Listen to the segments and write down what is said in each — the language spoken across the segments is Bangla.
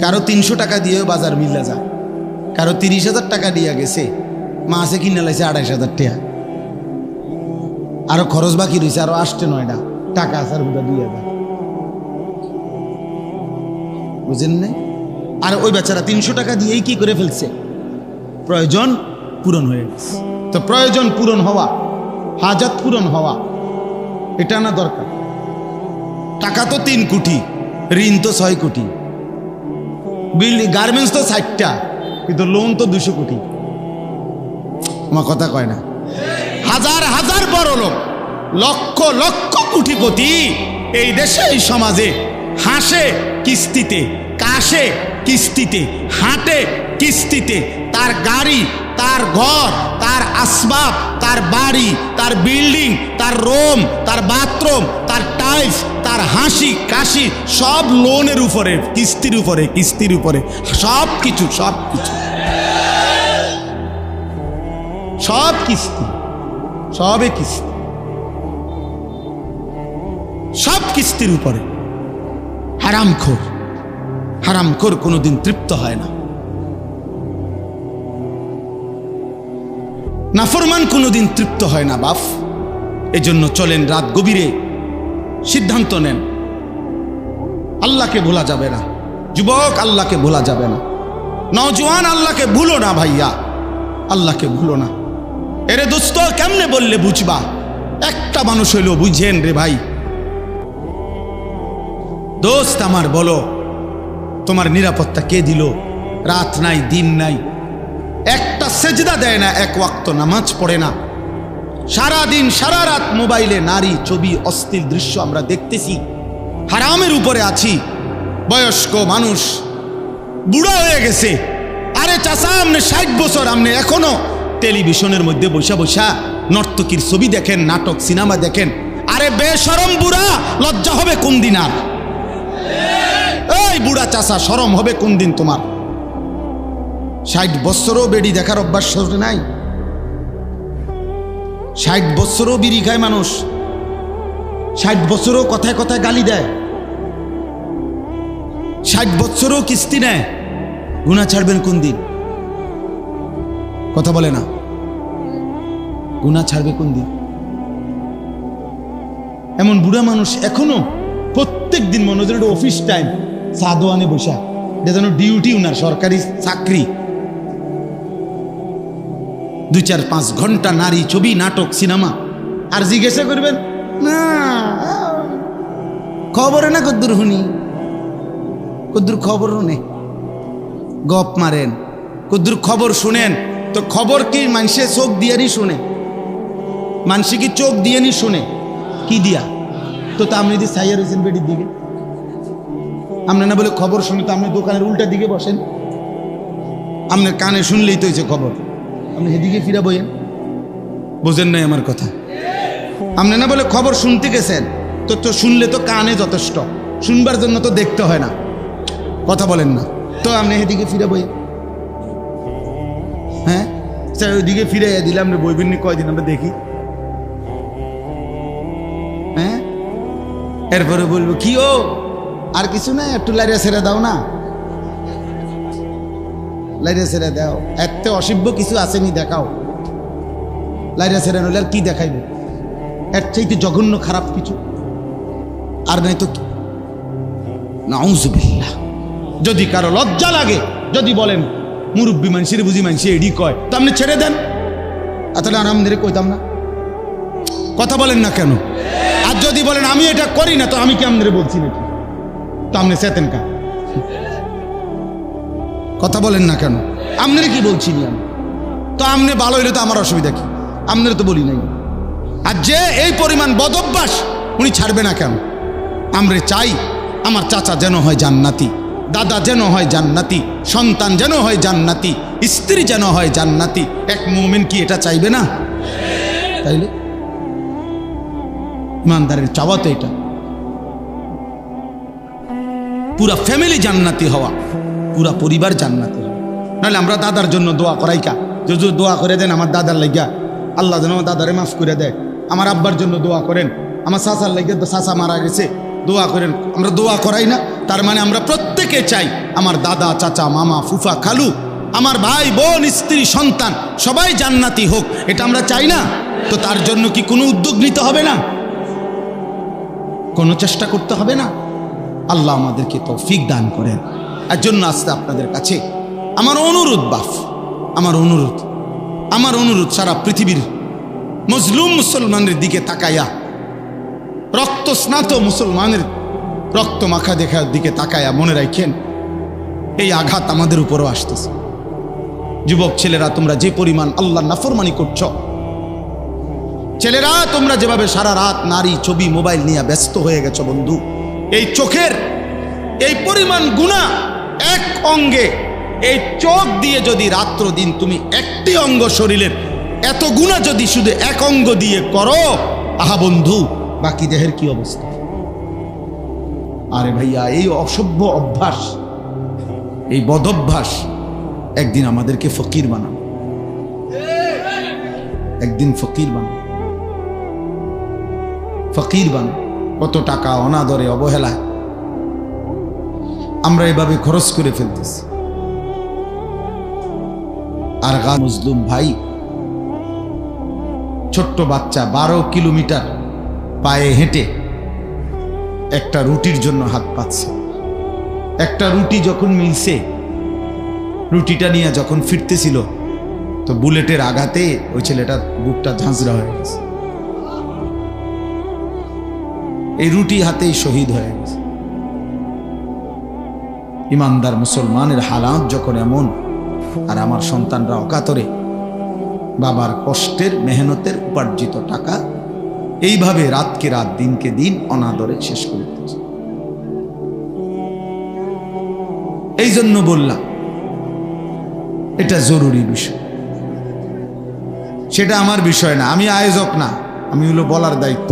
কারো 300 টাকা দিয়ে বাজার মিলা যায়, কারো 30,000 টাকা দিয়া গেছে, মাছে কিনে লাইছে 28,000 টাকা, আরো খরচ বাকি রয়েছে আরো 8-9টা টাকা আছে আর 2,000, বুঝেন না? আর ওই বেচারা 300 টাকা দিয়েই কি করে ফেলছে, প্রয়োজন পূরণ হয়ে গেছে। তো প্রয়োজন পূরণ হওয়া, হাজাত পূরণ হওয়া, এটা না দরকার। টাকা তো 3 কোটি, ঋণ তো 6 কোটি, গার্মেন্টস তো 60টা, কিন্তু লোন তো 200 কোটি। আমার কথা কয় না? হাজার হাজার বড় লোক, লক্ষ লক্ষ কোটিপতি এই দেশে, এই সমাজে হাসে কিস্তিতে, কাশে কিস্তিতে, হাঁটে কিস্তিতে, তার গাড়ি, তার ঘর, তার আসবাব, তার বাড়ি, তার বিল্ডিং, তার রুম, তার বাথরুম, তার টাইলস, তার হাসি কাশি সব লোনের উপরে, কিস্তির উপরে, কিস্তির উপরে, সব কিছু, সব কিছু, সব কিস্তি, সবে কিস্তি, সব কিস্তির উপরে। হারামখোর, হারামখোর কোনোদিন তৃপ্ত হয় না, নাফরমান কোনোদিন তৃপ্ত হয় না বাপ। এজন্য চলেন রাত গভীরে সিদ্ধান্ত নেন, আল্লাহকে ভোলা যাবে না। যুবক, আল্লাহকে ভোলা যাবে না। নওজোয়ান, আল্লাহকে ভুলো না ভাইয়া, আল্লাহকে ভুলো না। এরে দোস্ত, কেমনে বললে বুঝবা? একটা মানুষ হইলো বুঝেন রে ভাই। দোস্ত আমার, বলো তোমার নিরাপত্তা কে দিল? রাত নাই, দিন নাই, একটা সেজদা দেয় না, এক ওয়াক্ত নামাজ পড়ে না, সারা দিন সারা রাত মোবাইলে নারী ছবি, অশ্লীল দৃশ্য আমরা দেখতেছি, হারামের উপরে আছি। বয়স্ক মানুষ, বুড়া হয়ে গেছে। আরে চাচা, আপনি 60 বছর, আপনি এখনো টেলিভিশনের মধ্যে বসা বসা নর্তকীর ছবি দেখেন, নাটক সিনেমা দেখেন। আরে বেশরম বুড়া, লজ্জা হবে কোন দিন? আর এই বুড়া চাচা, শরম হবে কোন দিন তোমার? 60 বছরও বেড়ি দেখার অভ্যাস নাই, 60 বছরও বিড়ি খায় মানুষ, 60 বছরও কথায় কথায় গালি দেয়, 60 বছরও কিস্তি নেয়। গুনাহ ছাড়বেন কোন দিন? কথা বলে না, গুনাহ ছাড়বে কোন দিন? এমন বুড়া মানুষ এখনো প্রত্যেক দিন মনে হয় অফিস টাইম, সাদোয়ানে বসা, এটা যেন ডিউটি, উনার সরকারি চাকরি। 2-4-5 ঘন্টা নারী ছবি, নাটক, সিনেমা। আর জিজ্ঞাসা করবেন না খবরে না কদ্দুর শুনি, কদ্দুর খবর শুনে গপ মারেন, কদ্দুর খবর শুনেন। তো খবর কি মানুষে চোখ দিয়ারই শুনে? মানুষে কি চোখ দিয়ে নি শুনে? কি দিয়া? তো আপনি যদি সাইয়া রয়েছেন বেডির দিকে, আপনি না বলে খবর শুনে, তো আপনি দোকানের উল্টা দিকে বসেন, আপনার কানে শুনলেই তো হয়েছে খবর, আপনি সেদিকে ফিরা বইয়েন। বোঝেন নাই আমার কথা? আপনি না বলে খবর শুনতে গেছেন, তো শুনলে তো কানে যথেষ্ট, শুনবার জন্য তো দেখতে হয় না। কথা বলেন না, তো আপনি সেদিকে ফিরা বইয়েন। হ্যাঁ, ওইদিকে ফিরে দিলে আমরা বইবেন নি কয়দিন, আমরা দেখি। হ্যাঁ, এরপরে বলবো কি ও আর কিছু না, একটু লাইরা ছেড়ে দাও না, লাইরা ছেড়ে দাও, এত অসভ্য কিছু আসেনি দেখাও। লাইরা ছেড়ে নইলে আর কি দেখাইব? এর চাইতে জঘন্য খারাপ কিছু আর নাই তো। নাউযুবিল্লাহ। যদি কারো লজ্জা লাগে, যদি বলেন মুরব্বী মানুষের বুঝি মানুষে এডি কয়, তো আপনি ছেড়ে দেন, তাহলে আরামদের কইতাম না। কথা বলেন না কেন? আর যদি বলেন আমি এটা করি না, তো আমি কি আপনাদের বলছি নাকি? তো আপনি চেতেন কা? কথা বলেন না কেন? আপনার কি বলছি আমি? তো আপনি ভালো হইলে তো আমার অসুবিধা কি? আপনার তো বলি নাই। আর যে এই পরিমাণ বদভ্যাস, উনি ছাড়বে না কেন? আমরা চাই আমার চাচা যেন হয় জান্নাতি, দাদা যেন হয় জান্নাতি, সন্তান যেন হয় জান্নাতি, স্ত্রী যেন হয় জান্নাতি। এক মুমিন কি এটা চাইবে না? তাইলে ইমানদারের চাওয়া তো এটা, পুরা ফ্যামিলি জান্নাতি হওয়া, পুরা পরিবার জান্নাতি হওয়া। নাহলে আমরা দাদার জন্য দোয়া করাই কা, যদি দোয়া করে দেন আমার দাদার লাগিয়া, আল্লাহ যেন আমার দাদারে মাফ করে দেয়। আমার আব্বার জন্য দোয়া করেন, আমার চাচার লাগিয়া, চাচা মারা গেছে, দোয়া করেন। আমরা দোয়া করাই না, তার মানে আমরা প্রত্যেকে চাই আমার দাদা, চাচা, মামা, ফুফা, খালু, আমার ভাই, বোন, স্ত্রী, সন্তান সবাই জান্নাতি হোক। এটা আমরা চাই না? তো তার জন্য কি কোনো উদ্যোগ নিতে হবে না? কোনো চেষ্টা করতে হবে না? আল্লাহ আমাদেরকে তৌফিক দান করেন। এর জন্য আসতে আপনাদের কাছে আমার অনুরোধ, বাপ, আমার অনুরোধ সারা পৃথিবীর মজলুম মুসলমানের দিকে তাকাইয়া, রক্ত স্নাত মুসলমানের রক্ত মাখা দেখার দিকে তাকাইয়া মনে রাখেন এই আঘাত আমাদের উপরও আসতেছে। যুবক ছেলেরা, তোমরা যে পরিমাণ আল্লাহর নাফরমানি করছ, ছেলেরা তোমরা যেভাবে সারা রাত নারী, ছবি, মোবাইল নিয়ে ব্যস্ত হয়ে গেছো বন্ধু, এই চোখের এই পরিমাণ গুনাহ এক অঙ্গে, এই চোখ দিয়ে যদি রাত্র দিন তুমি একটি অঙ্গ শরীরের এত গুনাহ যদি শুধু এক অঙ্গ দিয়ে করো, আহা বন্ধু, বাকি দেহের কি অবস্থা? আরে ভাইয়া, এই অসভ্য অভ্যাস, এই বদভ্যাস একদিন আমাদেরকে ফকির বানাবে, একদিন ফকির বানাবে। কত টাকা অনাদরে, অবহেলায় আমরা এভাবে খরচ করে ফেলতেছি। আর মুসলিম ভাই, ছোট্ট বাচ্চা 12 কিলোমিটার পায়ে হেঁটে একটা রুটির জন্য হাত পাচ্ছে। একটা রুটি যখন মিলছে, রুটিটা নিয়ে যখন ফিরতেছিল, তো বুলেটের আঘাতে ওই ছেলেটার বুকটা ঝাঁঝরা হয়ে গেছে। এই রুটি হাতেই শহীদ হয়ে গেছে। ইমানদার মুসলমানের হালাত যখন এমন, আর আমার সন্তানরা অকাতরে বাবার কষ্টের, মেহনতের উপার্জিত টাকা এইভাবে রাতকে রাত, দিনকে দিন অনাদরে শেষ করে দিচ্ছে। এই জন্য বললাম এটা জরুরি বিষয়। সেটা আমার বিষয় না, আমি আয়োজক না, আমি হলো বলার দায়িত্ব।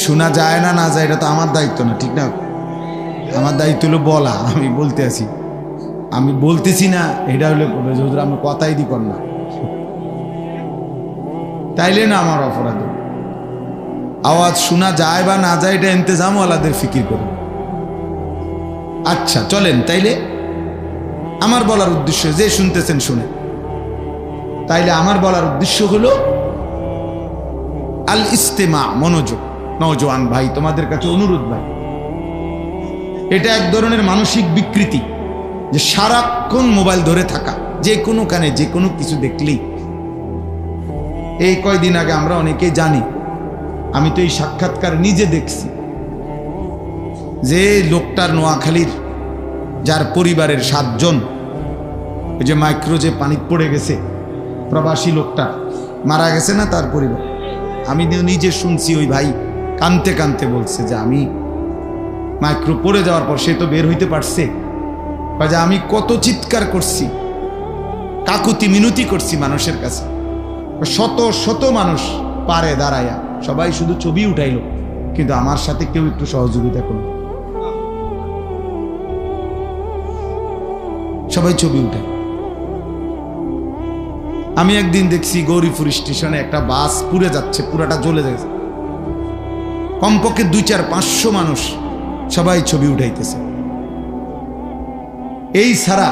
শোনা যায় না, না যায়, এটা তো আমার দায়িত্ব না, ঠিক না? আমার দায়িত্ব হলো বলা। আমি বলতে আছি, আমি বলতেছি না, এটা হলে আমি কথাই দি কর না, তাইলে না আমার অপরাধ। আওয়াজ শোনা যায় বা না যায়, এটা ইন্তেজাম ওয়ালাদের ফিকির করে। আচ্ছা চলেন, তাইলে আমার বলার উদ্দেশ্য, যে শুনতেছেন শুনে, তাইলে আমার বলার উদ্দেশ্য হলো আল ইস্তেমা, মনোযোগ। নওজোয়ান ভাই, তোমাদের কাছে অনুরোধ ভাই, এটা এক ধরনের মানসিক বিকৃতি যে সারাক্ষণ মোবাইল ধরে থাকা, যে কোনো কানে যে কোনো কিছু দেখলেই। এই কয়দিন আগে আমরা অনেকেই জানি, আমি তো এই সাক্ষাৎকার নিজে দেখছি, যে লোকটার নোয়াখালীর, যার পরিবারের 7 জন, ওই যে মাইক্রো যে পানি পড়ে গেছে, প্রবাসী লোকটা মারা গেছে না, তার পরিবার। আমি নিজে শুনছি, ওই ভাই কানতে কানতে বলছে যে আমি মাইক্রো পড়ে যাওয়ার পর, সে তো বের হইতে পারছে, যে আমি কত চিৎকার করছি, কাকুতি মিনতি করছি মানুষের কাছে। শত শত মানুষ পারে দাঁড়ায়া, সবাই শুধু ছবি উঠাইলো, কিন্তু আমার সাথে কেউ একটু সহযোগিতা করল। সবাই ছবি উঠায়। আমি একদিন দেখছি গৌরীপুর স্টেশনে একটা বাস পুড়ে যাচ্ছে, পুরাটা জ্বলে যাচ্ছে, কমপক্ষে 200-500 মানুষ সবাই ছবি উঠাইতেছে। এই ছাড়া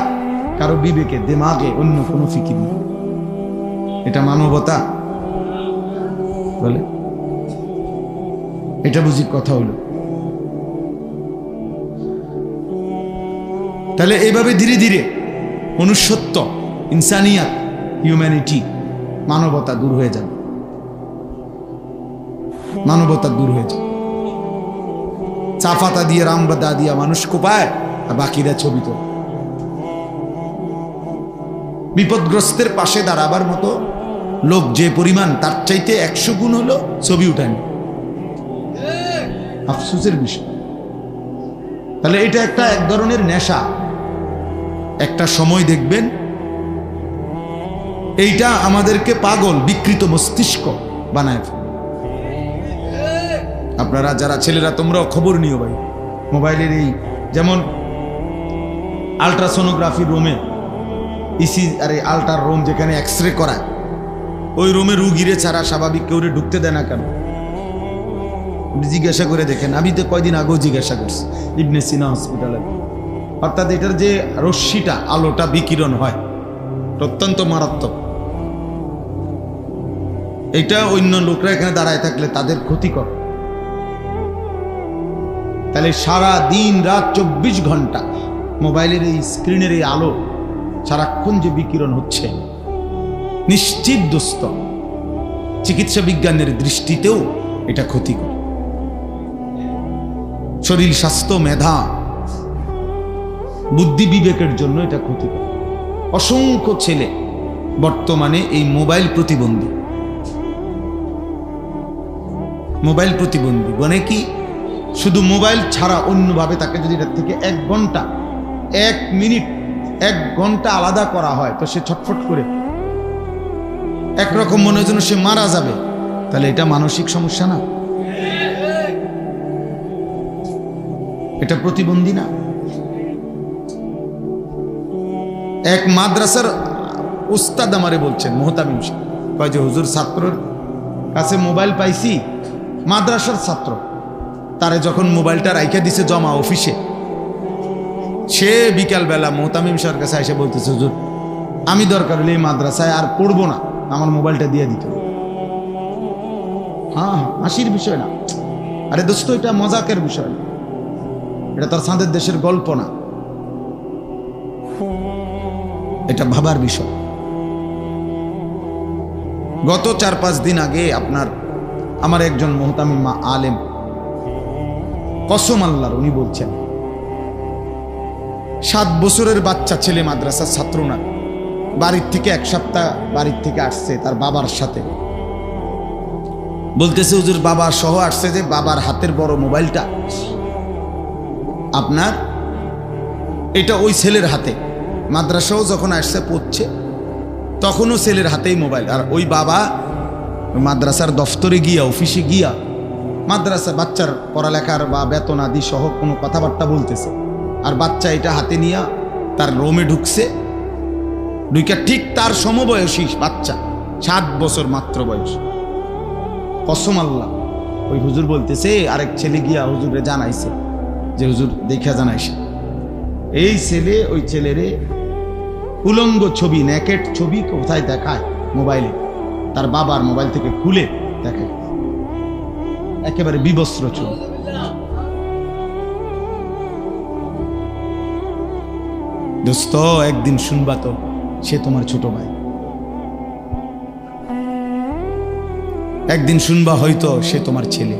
কারো বিবেকে, দিমাগে অন্য কোনো ফিকির নেই। এটা মানবতা বলে? এটা বুঝি কথা হলো? তাহলে এইভাবে ধীরে ধীরে মনুষ্যত্ব, ইনসানিয়াত, হিউম্যানিটি, মানবতা দূর হয়ে যাবে। মানবতা দূর হয়ে যাবে। চা পাতা দিয়ে, রামবাদা দিয়া মানুষ কোপায়, আর বাকিরা ছবি তো। বিপদগ্রস্তের পাশে দাঁড়াবার মতো লোক যে পরিমাণ, তার চাইতে 100 গুণ হলো ছবি উঠায়নি। আফসোসের বিষয়। তাহলে এটা একটা এক ধরনের নেশা। একটা সময় দেখবেন এইটা আমাদেরকে পাগল, বিকৃত মস্তিষ্ক বানায়। আপনারা যারা ছেলেরা, তোমরাও খবর নিও ভাই, মোবাইলের এই যেমন আল্ট্রাসোনোগ্রাফি রুমে, ইসি আর আল্ট্রার রুম যেখানে এক্সরে করায়, ওই রুমে রুগীরে ছাড়া স্বাভাবিক কেউ ঢুকতে দেয় না কেন? জিজ্ঞাসা করে দেখেন, আমি তো কয়দিন আগেও জিজ্ঞাসা করছি ইবনে সিনা হসপিটালে। অর্থাৎ এটার যে রশ্মিটা, আলোটা বিকিরণ হয় অত্যন্ত মারাত্মক। এটা অন্য লোকরা এখানে দাঁড়ায় থাকলে তাদের ক্ষতিকর। তাহলে সারা দিন রাত 24 ঘন্টা মোবাইলের এই স্ক্রিনের এই আলো সারাক্ষণ যে বিকিরণ হচ্ছে, নিশ্চিত দোস্ত চিকিৎসা বিজ্ঞানের দৃষ্টিতেও এটা ক্ষতিকর। শরীর স্বাস্থ্য, মেধা, বুদ্ধি বিবেকের জন্য এটা ক্ষতিকর। অসংখ্য ছেলে বর্তমানে এই মোবাইল প্রতিবন্ধী। মোবাইল প্রতিবন্ধী মানে কি, শুধু মোবাইল ছাড়া অন্যভাবে তাকে যদি এটার থেকে 1 ঘন্টা 1 মিনিট 1 ঘন্টা আলাদা করা হয় তো সে ছটফট করে, একরকম মনে হয় যেন সে মারা যাবে। তাহলে এটা মানসিক সমস্যা না? এটা প্রতিবন্ধী না? এক মাদ্রাসার উস্তাদ আমারে বলছেন, মোহতামিম সাহেব, কয় যে হুজুর ছাত্রর কাছে মোবাইল পাইছি, মাদ্রাসার ছাত্র, তারে যখন মোবাইলটা রাইখা দিছে জমা অফিসে, সে বিকালবেলা মোহতামিম সাহেবের কাছে এসে বলতেছে, হুজুর আমি দরকার হলে এই মাদ্রাসায় আর পড়বো না, আমার মোবাইলটা দিয়ে দিত। হ্যাঁ, হাসির বিষয় না। আরে দোস্ত, এটা মজাকের বিষয় না, এটা তার সাঁদের দেশের গল্প না, এটা ভাবার বিষয়। গত 4-5 দিন আগে আমার একজন মোহতামিম আলেম, কসম আল্লাহর, উনি বলছেন 7 বছরের বাচ্চা ছেলে, মাদ্রাসার ছাত্র না, বাড়ির থেকে 1 সপ্তাহ বাড়ির থেকে আসছে তার বাবার সাথে। বলতেছে হুজুর বাবা সহ আসছে, যে বাবার হাতের বড় মোবাইলটা আপনার, এটা ওই ছেলের হাতে। মাদ্রাসাও যখন আসছে পড়ছে তখনও ছেলের হাতেই মোবাইল। আর ওই বাবা মাদ্রাসার দফতরে গিয়া, অফিসে গিয়া মাদ্রাসার বাচ্চার পড়ালেখার বা বেতন আদি সহ কোনো কথাবার্তা বলতেছে, আর বাচ্চা এটা হাতে নিয়ে তার রোমে ঢুকছে। ঢুকে ঠিক তার সমবয়সী বাচ্চা, 7 বছর মাত্র বয়স। কসম আল্লাহ, ওই হুজুর বলতেছে আরেক ছেলে গিয়া হুজুরে জানাইছে যে হুজুর দেখা জানাইছে, এই ছেলে ওই ছেলেরে উলঙ্গ ছবি, নেকেট ছবি কোথায় দেখায় মোবাইলে, তার বাবার মোবাইল থেকে খুলে দেখায়, একেবারে বিবস্ত্র ছবি। দোস্ত একদিন শুনবা তো, সে তোমার ছোট ভাই। একদিন শুনবা হয়তো সে তোমার ছেলে।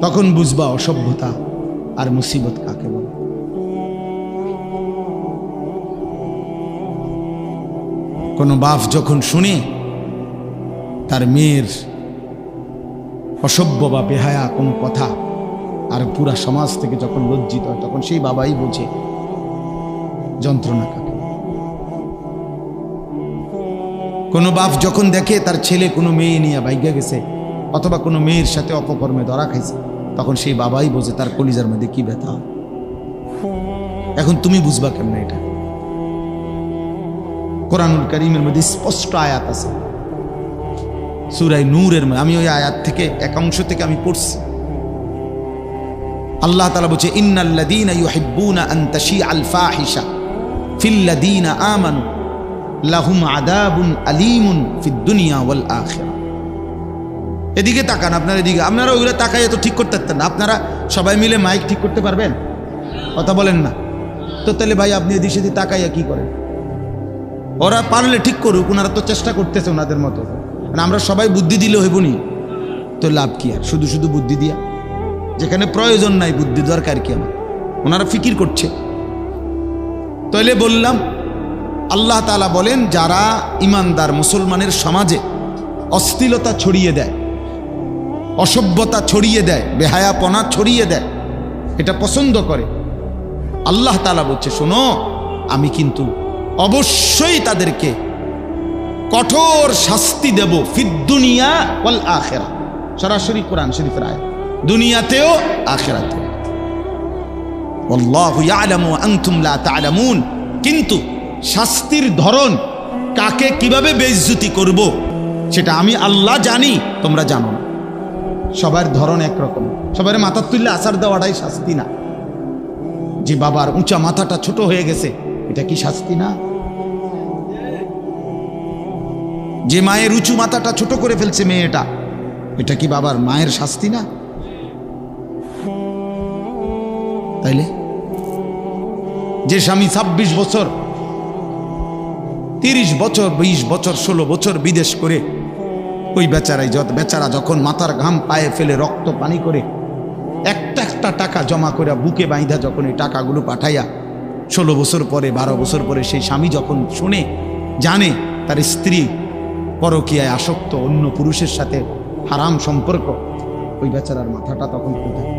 তখন বুঝবা অসভ্যতা আর মুসিবত কাকে বলে। কোনো বাপ যখন শুনে তার মেয়ের অসভ্য বা বেহায়া কোনো কথা, আর পুরা সমাজ থেকে যখন লজ্জিত হয়, তখন সেই বাবাই বোঝে যন্ত্রণা কাকে। কোনো বাপ যখন দেখে তার ছেলে কোনো মেয়ে নিয়ে ভাইগা গেছে, অথবা কোনো মেয়ের সাথে অপকর্মে ধরা খাইছে, তখন সেই বাবাই বোঝে তার কলিজার মধ্যে কি ব্যথা। এখন তুমি বুঝবা কেমন এটা? কোরআনুল কারীমের মধ্যে স্পষ্ট আয়াত আছে, সূরা নূরের মধ্যে। আমি ওই আয়াত থেকে এক অংশ থেকে আমি পড়ছি। আল্লাহ তাআলা বলছে, ইন্নাল্লাযীনা ইউহিব্বুনা আন তাশিআল ফাহিশা ফিল্লাযীনা আমানু লাহুম আযাবুন আলীমুন ফিদ দুনিয়া ওয়াল আখিরাহ। এদিকে তাকান, আপনার এদিকে। আপনারা ওইগুলো তাকাই তো ঠিক করতে পারতেন না। আপনারা সবাই মিলে মাইক ঠিক করতে পারবেন? কথা বলেন না তো। তাহলে ভাই আপনি এদিকে সেদিকে তাকাইয়া কি করেন? ওরা পারলে ঠিক করুক, ওনারা তো চেষ্টা করতেছে ওনাদের মতো। আমরা সবাই বুদ্ধি দিলে হইব নি তো লাভ কি? আর শুধু শুধু বুদ্ধি দিয়া, যেখানে প্রয়োজন নাই বুদ্ধি দরকার কি আমার? ওনারা ফিকির করছে। তাইলে বললাম, আল্লাহ তাআলা বলেন, যারা ইমানদার মুসলমানের সমাজে অশ্লীলতা ছড়িয়ে দেয়, অসভ্যতা ছড়িয়ে দেয়, বেহায়াপনা ছড়িয়ে দেয়, এটা পছন্দ করে, আল্লাহ তাআলা বলছে, শোনো আমি কিন্তু অবশ্যই তাদেরকে কঠোর শাস্তি দেব, ফিদ দুনিয়া ওয়াল আখিরাহ। সরাসরি কোরআন শরীফের আয়াত, দুনিয়াতেও আখিরাতেও। আল্লাহু ইয়ালামু ওয়া আনতুম লা তা'লামুন। কিন্তু শাস্তির ধরন কাকে কিভাবে বেইজ্জতি করব সেটা আমি আল্লাহ জানি, তোমরা জানো না। সবার ধরন একরকম, সবার মাথা তুললে আসার দেওয়াটাই শাস্তি না? যে বাবার উঁচা মাথাটা ছোট হয়ে গেছে, এটা কি শাস্তি না? যে মায়ের উঁচু মাথাটা ছোট করে ফেলছে মেয়েটা, এটা কি বাবার মায়ের শাস্তি না? তাইলে যে স্বামী 26 বছর 30 বছর 20 বছর 16 বছর বিদেশ করে, ওই বেচারা যখন মাথার ঘাম পায়ে ফেলে রক্ত পানি করে একটা একটা টাকা জমা করে বুকে বাইন্ধা যখন এই টাকাগুলো পাঠাইয়া 16 বছর পরে 12 বছর পরে সেই স্বামী যখন শুনে জানে তার স্ত্রী পরকীয়ায় আসক্ত, অন্য পুরুষের সাথে হারাম সম্পর্ক, ওই বেচারার মাথাটা তখন কোথায়?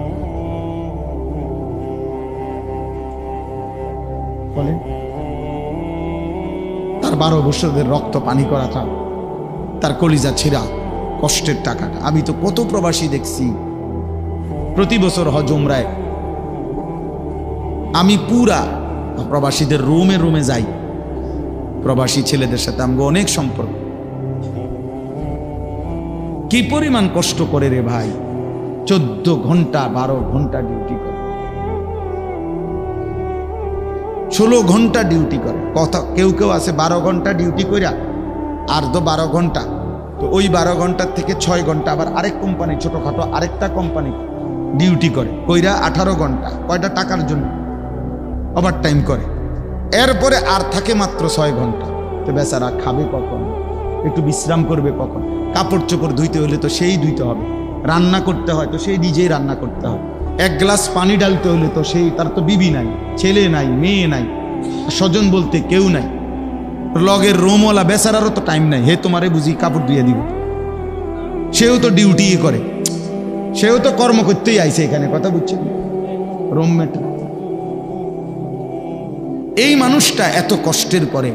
বলেন, তার 12 বছরের রক্ত পানি করাটা, তার কলিজা ছিঁড়া কষ্টের টাকাটা। আমি তো কত প্রবাসী দেখছি প্রতি বছর হজ উমরায়, আমি পুরা প্রবাসীদের রুমে রুমে যাই, প্রবাসী ছেলেদের সাথে আমাকে অনেক সম্পর্ক। কি পরিমাণ কষ্ট করে রে ভাই, 14 ঘন্টা 12 ঘন্টা ডিউটি করে, 16 ঘন্টা ডিউটি করে। কথা কেউ কেউ আছে 12 ঘন্টা ডিউটি কইরা আর তো 12 ঘন্টা, তো ওই 12 ঘন্টার থেকে 6 ঘন্টা আবার আরেক কোম্পানি, ছোটখাটো আরেকটা কোম্পানি ডিউটি করে, কইরা 18 ঘন্টা। কয়টা টাকার জন্য? ওভার টাইম করে। এরপরে আর থাকে মাত্র 6 ঘন্টা। তো বেচারা খাবে কখন, একটু বিশ্রাম করবে কখন? কাপড় চোপড় ধুইতে হলে তো সেই ধুইতে হবে, রান্না করতে হয় তো সেই নিজেই রান্না করতে হবে, এক গ্লাস পানি ডালতে হলে তো সেই, তার তো বিবি নাই, ছেলে নাই, মেয়ে নাই, স্বজন বলতে কেউ নাই, লগের রোমওয়ালা বেচারারও তো টাইম নাই, হে তোমারে বুঝি কাপড় ধুয়ে দিব। সেও তো ডিউটি করে, সেও তো কর্ম করতেই আইছে এখানে, কথা বুঝছেন? রুমমেট। এই মানুষটা এত কষ্টের পরে,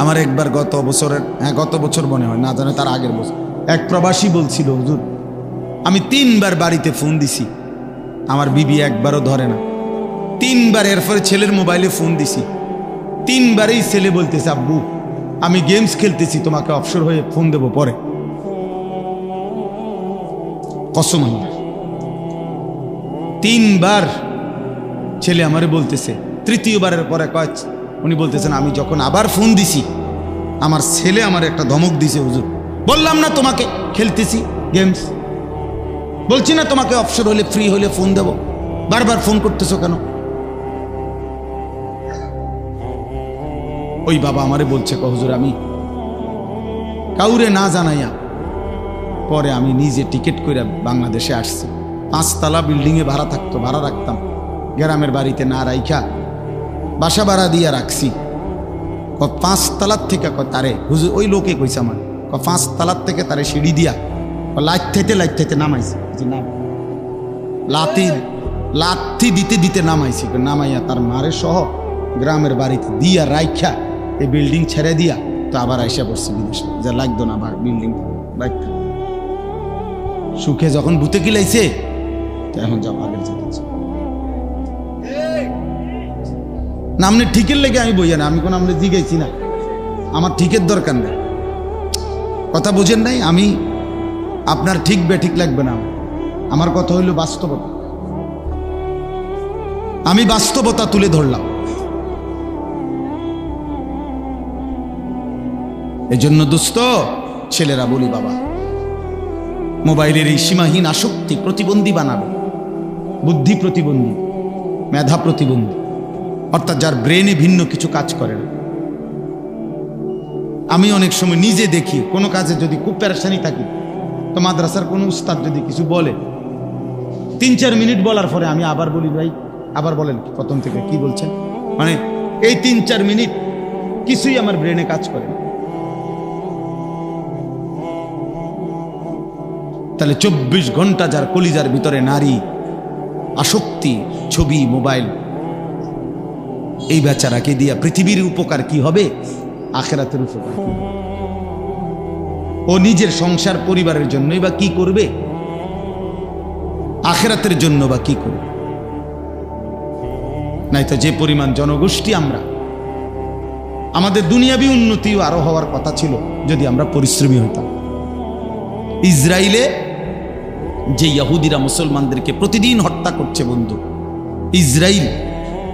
আমার একবার গত বছর মনে হয়, না জানে তার আগের বছর, এক প্রবাসী বলছিল, হুজুর আমি 3 বার বাড়িতে ফোন দিছি, আমার বিবি একবারও ধরে না। 3 বার, এরপরে ছেলের মোবাইলে ফোন দিছি, 3 বারেই ছেলে বলতেছে, আব্বু আমি গেমস খেলতেছি, তোমাকে অবসর হয়ে ফোন দেব পরে। কসম আল্লাহ, 3 বার ছেলে আমারে বলতেছে। তৃতীয়বারের পরে উনি বলতেছেন, আমি যখন আবার ফোন দিছি, আমার ছেলে আমার একটা ধমক দিছে, হুজুর বললাম না তোমাকে খেলতেছি গেমস, বলছি না তোমাকে অবসর হলে ফ্রি হলে ফোন দেব, বারবার ফোন করতেছো কেন? ওই বাবা আমারে বলছে, হুজুর আমি কাউরে না জানাইয়া পরে আমি নিজে টিকিট করে বাংলাদেশে আসছি। 5 তলা বিল্ডিংয়ে ভাড়া রাখতাম, গ্রামের বাড়িতে না রাইখা বাসা ভাড়া দিয়ে রাখছি। 5 তলার থেকে তারে হুজুর, ওই লোকে কইছে আমার, 5 তলার থেকে তারে সিঁড়ি দিয়া লাইতে নামাইছে, লাথি দিতে দিতে নামাইছি, নামাইয়া তার মারে সহ গ্রামের বাড়িতে দিয়া রাইখা এই বিল্ডিং ছেড়ে দিয়া তো আবার আইসা পড়ছি বিদেশে, যা লাগতো না বিল্ডিং রাখতে। সুখে যখন ভূতে কিলাইছে, এখন যাও আগের যেতেছে না। আপনি ঠিকের লেগে আমি বইয়া না, আমি কোনো আপনি জিগাইছি না, আমার ঠিকের দরকার নেই, কথা বুঝেন নাই? আমি আপনার ঠিক বেঠিক লাগবে না, আমার কথা হইল বাস্তবতা, আমি বাস্তবতা তুলে ধরলাম। এই জন্য দোস্ত ছেলেরা বলি, বাবা মোবাইলের এই সীমাহীন আসক্তি প্রতিবন্ধী বানাবে, বুদ্ধি প্রতিবন্ধী, মেধা প্রতিবন্ধী, অর্থাৎ যার ব্রেনে ভিন্ন কিছু কাজ করে না। আমি অনেক সময় নিজে দেখি কোনো কাজে যদি খুব প্যারেশানি থাকি, তো মাদ্রাসার কোনো উস্তাদ যদি কিছু বলে, 3-4 মিনিট বলার পরে আমি আবার বলি, ভাই আবার বলেন প্রথম থেকে কি বলছেন, মানে এই 3-4 মিনিট কিছুই আমার ব্রেনে কাজ করে না। তাহলে 24 ঘন্টা যার কলিজার ভিতরে নারী আসক্তি, ছবি, মোবাইল, এই বেচারাকে দিয়া পৃথিবীর উপকার কি হবে, আখিরাতের উপকার কি? ও নিজের সংসার পরিবারের জন্যই বা কি করবে, আখিরাতের জন্য বা কি করবে? নাই তো যে পরিমাণ জনগোষ্ঠী আমরা, আমাদের দুনিয়াবি উন্নতিও আরো হওয়ার কথা ছিল যদি আমরা পরিশ্রমী হতাম। ইসরায়েলে যে ইহুদিরা মুসলমানদেরকে প্রতিদিন হত্যা করছে বন্ধু, ইসরায়েল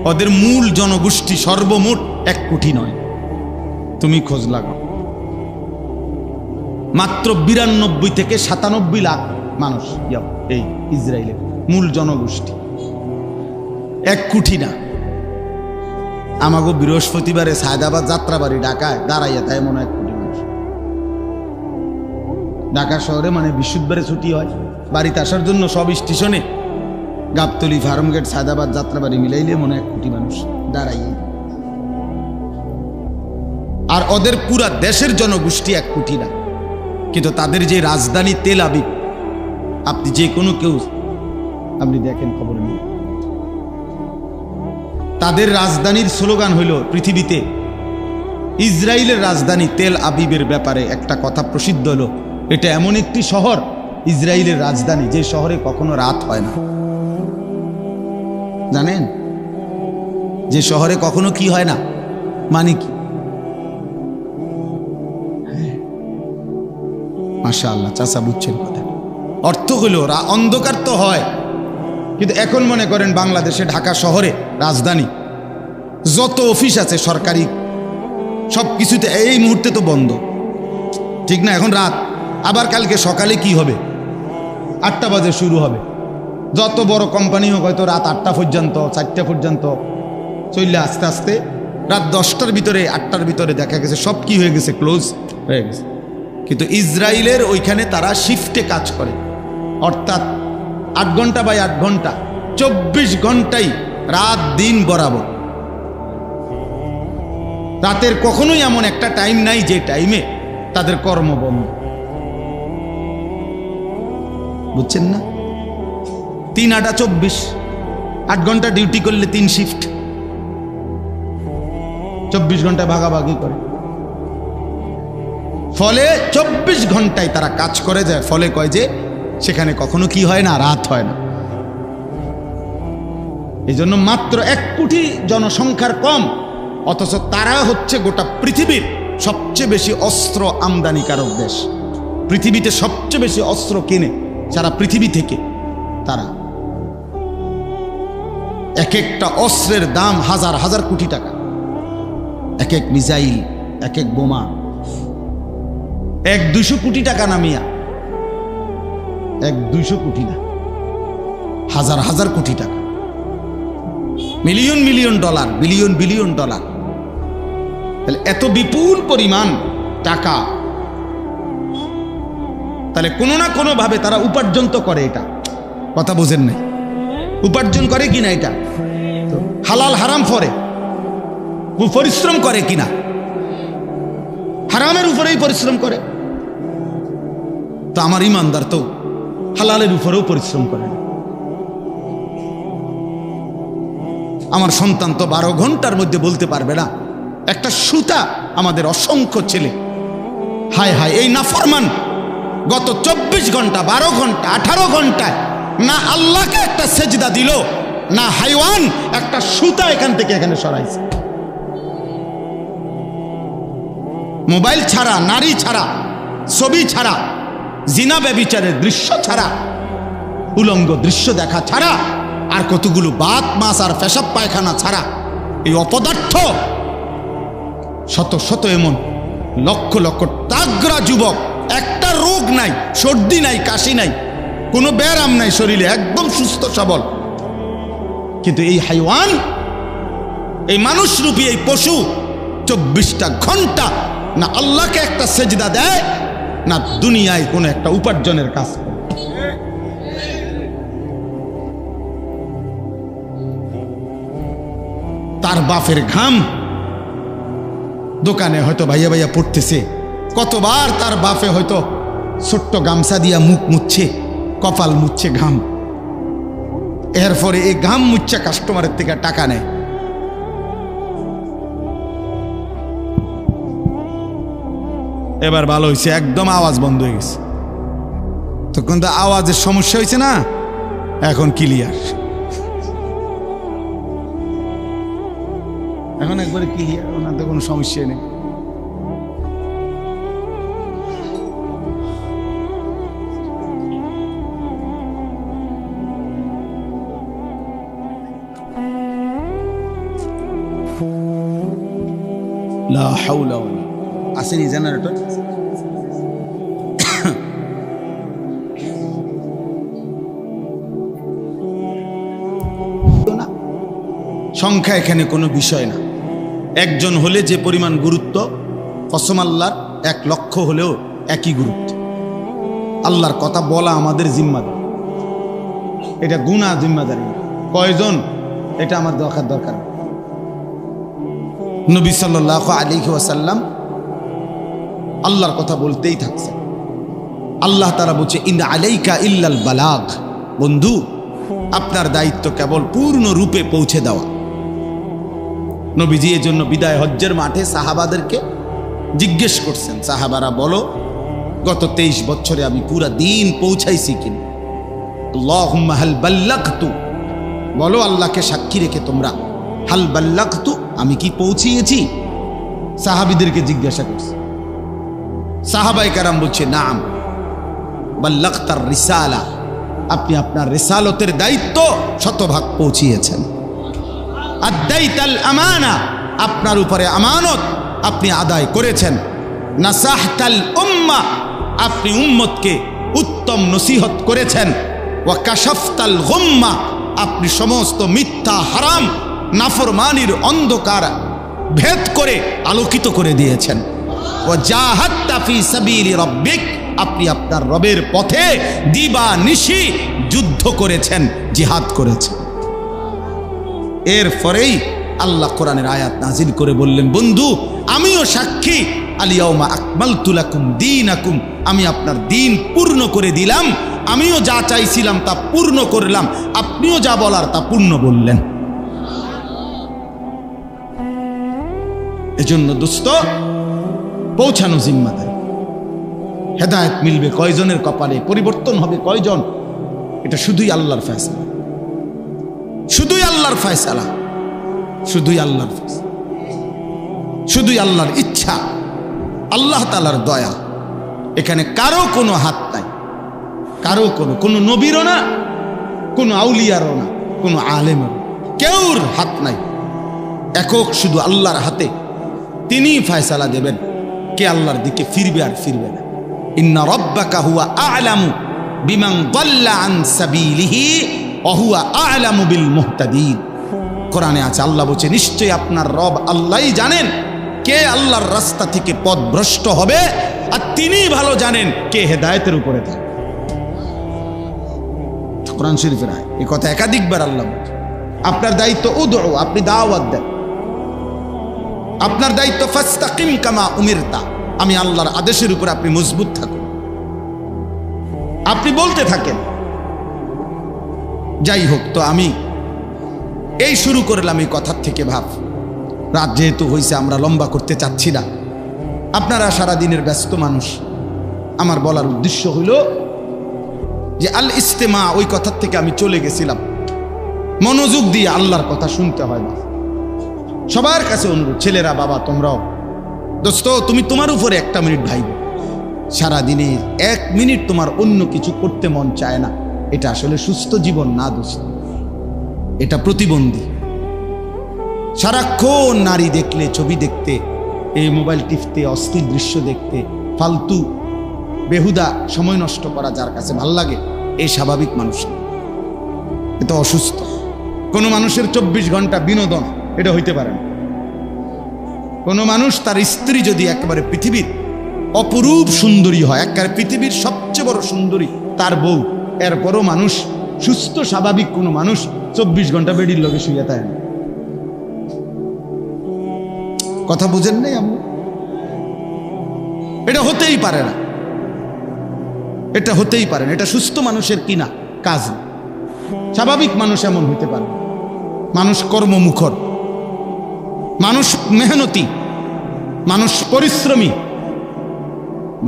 ওদের মূল জনগোষ্ঠী সর্বমোট 1 কোটি নয়। তুমি খোঁজ লাগাও, মাত্র 92 থেকে 97 লাখ মানুষ এই ইসরায়েলের মূল জনগোষ্ঠী, 1 কোটি না। আমাগো বৃহস্পতিবারে সায়দাবাদ যাত্রাবাড়ি ঢাকায় দাঁড়াইয়া তাই মনে হয় 1 কোটি মানুষ। ঢাকা শহরে মানে বৃহস্পতিবারে ছুটি হয়, বাড়িতে আসার জন্য সব স্টেশনে গাবতলি, ফার্মগেট, সায়দাবাদ যাত্রাবাড়ি মিলাইলে মনে হয় 1 কোটি মানুষ দাঁড়াইয়া। আর ওদের পুরা দেশের জনগোষ্ঠী 1 কোটি না, কিন্তু তাদের যে রাজধানী তেল আবিব, আপনি যে কোনো কেউ আপনি দেখেন খবর নিয়ে, তাদের রাজধানীর স্লোগান হইল পৃথিবীতে ইসরায়েলের রাজধানী তেল আবিবের ব্যাপারে একটা কথা প্রসিদ্ধ হলো, এটা এমন একটি শহর ইসরায়েলের রাজধানী যে শহরে কখনো রাত হয় না। জানেন যে শহরে কখনো কি হয় না মানে কি? মাশাআল্লাহ, চাচা বুঝছেন কথা। অর্থ হলো অন্ধকার তো হয়, কিন্তু এখন মনে করেন বাংলাদেশে ঢাকা শহরে রাজধানী যত অফিস আছে সরকারি সব কিছুতে এই মুহূর্তে তো বন্ধ, ঠিক না? এখন রাত, আবার কালকে সকালে কি হবে? 8টা বাজে শুরু হবে। যত বড় কোম্পানি হোক হয়তো রাত 8টা পর্যন্ত, 4টা পর্যন্ত চললে আস্তে আস্তে রাত 10টার ভিতরে, 8টার ভিতরে দেখা গেছে সব কি হয়ে গেছে, ক্লোজ হয়ে গেছে। কিন্তু ইসরায়েলের ওইখানে তারা শিফটে কাজ করে, অর্থাৎ 8 ঘন্টা বাই 8 ঘন্টা, 24 ঘন্টাই রাত দিন বরাবর। রাতের কখনোই এমন একটা টাইম নাই যে টাইমে তাদের কর্ম বন্ধ। বুঝছেন না? 3 8 24, 8 ঘন্টা ডিউটি করলে 3 শিফট, 24 ঘন্টা ভাগাভাগি করে। ফলে 24 ঘন্টায় তারা কাজ করে যায়, ফলে কয় যে সেখানে কখনো কি হয় না, রাত হয় না। এই জন্য মাত্র 1 কোটি জনসংখ্যার কম, অথচ তারা হচ্ছে গোটা পৃথিবীর সবচেয়ে বেশি অস্ত্র আমদানিকারক দেশ। পৃথিবীতে সবচেয়ে বেশি অস্ত্র কেনে সারা পৃথিবী থেকে তারা। এক একটা অস্ত্রের দাম হাজার হাজার কোটি টাকা, এক এক মিসাইল, এক এক বোমা 100-200 কোটি টাকা না মিয়া, 100-200 কোটি না, হাজার হাজার কোটি টাকা, million million dollar, billion billion dollar. তাহলে এত বিপুল পরিমাণ টাকা, তাহলে কোনো না কোনো ভাবে তারা উপার্জন তো করে। এটা কথা বোঝেন নাই? উপার্জন করে কিনা, এটা হালাল হারাম ফরে পরিশ্রম করে কিনা? হারামের উপরেই পরিশ্রম করে। তো আমার ইমানদার তো হালালের উপরেও পরিশ্রম করে না। আমার সন্তান তো 12 ঘন্টার মধ্যে বলতে পারবে না একটা সুতা। আমাদের অসংখ্য ছেলে, হায় হায়, এই নাফরমান গত 24 ঘন্টা, 12 ঘন্টা, 18 ঘন্টায় না আল্লাহকে একটা সেজদা দিল, না হাইওয়ান একটা সুতা এখান থেকে এখানে সরাইছে। মোবাইল ছাড়া, নারী ছাড়া, ছবি ছাড়া, জিনা ব্যভিচারের দৃশ্য ছাড়া, উলঙ্গ দৃশ্য দেখা ছাড়া, আর কতগুলো বাত মাছ আর পেশাব পায়খানা ছাড়া, এই অপদার্থ শত শত এমন লক্ষ লক্ষ তাগড়া যুবক, একটা রোগ নাই, সর্দি নাই, কাশি নাই, কোনো ব্যারাম নাই শরীরে, একদম সুস্থ সবল। কিন্তু এই হাইওয়ান, এই মানুষরূপী এই পশু 24টা ঘন্টা না আল্লাহকে একটা সেজদা দেয়, না দুনিয়ায় কোনো একটা উপার্জনের কাজ করে। তার বাপের ঘাম দোকানে হয়তো ভাইয়া ভাইয়া পড়তেছে, কতবার তার বাপে হয়তো ছোট্ট গামছা দিয়া মুখ মুচ্ছে, কপাল মুচ্ছে ঘাম, এরপরে এই ঘাম মুচ্ছা কাস্টমারের থেকে টাকা নেয়। এবার ভালো হয়েছে, একদম আওয়াজ বন্ধ হয়ে গেছে। তখন তো আওয়াজের সমস্যা হয়েছে না, এখন ক্লিয়ার। এখন একবারে ক্লিয়ার, ওনাদের কোনো সমস্যা নেই। লা হাওলা ওয়ালা আসেনি জেনারেটর। সংখ্যা এখানে কোনো বিষয় না। একজন হলে যে পরিমাণ গুরুত্ব, কসম আল্লাহর 1 লক্ষ হলেও একই গুরুত্ব। আল্লাহর কথা বলা আমাদের জিম্মাদারি, এটা গুনাহ জিম্মাদারি। কয়জন এটা আমার দরকার। নবী সাল্লাল্লাহু আলাইহি ওয়াসাল্লাম আল্লাহর কথা বলতেই থাকছে। আল্লাহ তাআলা বলছে ইন আলাইকা ইল্লাল বালাগ, বন্ধু আপনার দায়িত্ব কেবল পূর্ণ রূপে পৌঁছে দেওয়া। নবীজি এর জন্য বিদায় হজ্জের মাঠে সাহাবাদেরকে জিজ্ঞেস করছেন, সাহাবারা বলো গত 23 বছরে আমি পুরা দিন পৌঁছাইছি কিনা? আল্লাহুম্মা হাল বাল্লাগতু, বলো আল্লাহকে সাক্ষী রেখে তোমরা, হাল বাল্লাগতু, আমি কি পৌঁছিয়েছি? সাহাবীদেরকে জিজ্ঞাসা করছে। সাহাবায়ে কেরাম বলছে নাম বাল্লাগতার রিসালা, আপনি আপনার রিসালতের দায়িত্ব শতভাগ পৌঁছিয়েছেন। আদাইতাল আমানা, আপনার উপরে আমানত আপনি আদায় করেছেন। নাসাহতাল উম্মাহ, আপনি উম্মতকে উত্তম নসিহত করেছেন। ওয়া কাশাফতাল গুম্মা, আপনি সমস্ত মিথ্যা হারাম নাফরমানির অন্ধকার ভেদ করে আলোকিত করে দিয়েছেন। ওয়া জাহাদতা ফি সাবিলি রাব্বিক, আপনি আপনার রবের পথে দিবা নিশি যুদ্ধ করেছেন, জিহাদ করেছেন। এরপরেই আল্লাহ কোরআনের আয়াত নাজিল করে বললেন, বন্ধু আমিও সাক্ষী, আলিয়াউমা আকমালতু লাকুম দীনাকুম, আমি আপনার দিন পূর্ণ করে দিলাম। আমিও যা চাইছিলাম তা পূর্ণ করলাম, আপনিও যা বলার তা পূর্ণ বললেন। এজন্য দোস্ত পৌঁছানো জিম্মাদারি। হেদায়েত মিলবে কয়জনের কপালে, পরিবর্তন হবে কয়জন, এটা শুধুই আল্লাহর ফয়সালা, শুধুই আল্লাহর ফয়সালা, শুধুই আল্লাহর ফয়সালা, শুধুই আল্লাহর ইচ্ছা, আল্লাহ তাআলার দয়া। এখানে কারো কোনো হাত নাই, কারো কোনো নবীরও না, কোনো আউলিয়ারও না, কোনো আলেমেরও, কেউর হাত নাই। একক শুধু আল্লাহর হাতে, তিনিই ফয়সালা দেবেন কে আল্লাহর দিকে ফিরবে আর ফিরবে না। ইন্না রাব্বাকা হুয়া আ'লামু বিমান দাল্লা আন সাবিলিহি ওয়া হুয়া আ'লামু বিল মুহতাদিন। কোরআনে আছে, আল্লাহ বলছে নিশ্চয়ই আপনার রব আল্লাহই জানেন কে আল্লাহর রাস্তা থেকে পথভ্রষ্ট হবে, আর তিনিই ভালো জানেন কে হেদায়েতের উপরে থাকে। কোরআন শরীফের আয়াত, এই কথা একাধিকবার আল্লাহ বলছে। আপনার দায়িত্ব উদউ, আপনি দাওয়াত দেন। আপনার দায়িত্ব ফাস্তাকিম কামা উমিরতা, আমি আল্লাহর আদেশের উপর আপনি মজবুত থাকুন, আপনি বলতে থাকেন। যাই হোক, তো আমি এই শুরু করলাম এই কথার থেকে। ভাব রাত যেহেতু হয়েছে, আমরা লম্বা করতে চাচ্ছি না, আপনারা সারাদিনের ব্যস্ত মানুষ। আমার বলার উদ্দেশ্য হইল যে আল ইস্তেমা, ওই কথার থেকে আমি চলে গেছিলাম। মনোযোগ দিয়ে আল্লাহর কথা শুনতে হয় না। সবার কাছে অনুরোধ, ছেলেরা, বাবা তোমরাও, দোস্ত তুমি তোমার উপরে 1 মিনিট ভাইব। সারাদিনে 1 মিনিট তোমার অন্য কিছু করতে মন চায় না, এটা আসলে সুস্থ জীবন না দোস্ত, এটা প্রতিবন্ধী। সারাক্ষণ নারী দেখলে, ছবি দেখতে, এই মোবাইল টিপতে, অস্থির দৃশ্য দেখতে, ফালতু বেহুদা সময় নষ্ট করা যার কাছে ভাল লাগে, এই স্বাভাবিক মানুষ না, এটা অসুস্থ। কোনো মানুষের 24 ঘন্টা বিনোদন এটা হইতে পারে না। কোনো মানুষ তার স্ত্রী যদি একেবারে পৃথিবীর অপরূপ সুন্দরী হয়, একেবারে পৃথিবীর সবচেয়ে বড় সুন্দরী তার বউ, এরপরও মানুষ সুস্থ স্বাভাবিক কোনো মানুষ 24 ঘন্টা বেডির লগে শুয়ে থাকে না। কথা বুঝেন নাই আপনি? এটা হতেই পারে না, এটা হতেই পারে না, এটা সুস্থ মানুষের কিনা কাজ না। স্বাভাবিক মানুষ এমন হইতে পারে। মানুষ কর্মমুখর, মানুষ মেহনতি, মানুষ পরিশ্রমী,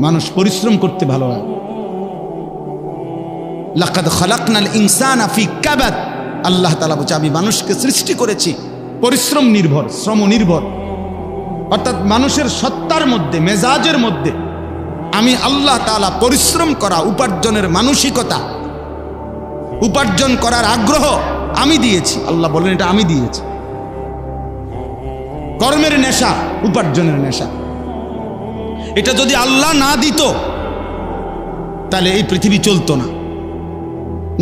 মানুষ পরিশ্রম করতে ভালো হয়। লাকাদ খালাকনাল ইনসানা ফি কাবাদ, আল্লাহ তাআলা বলছে আমি মানুষকে সৃষ্টি করেছি পরিশ্রম নির্ভর, শ্রম নির্ভর, অর্থাৎ মানুষের সত্তার মধ্যে, মেজাজের মধ্যে আমি আল্লাহ তাআলা পরিশ্রম করা, উপার্জনের মানসিকতা, উপার্জন করার আগ্রহ আমি দিয়েছি। আল্লাহ বলেন এটা আমি দিয়েছি। কর্মের নেশা, উপার্জনের নেশা, এটা যদি আল্লাহ না দিত তাহলে এই পৃথিবী চলতো না।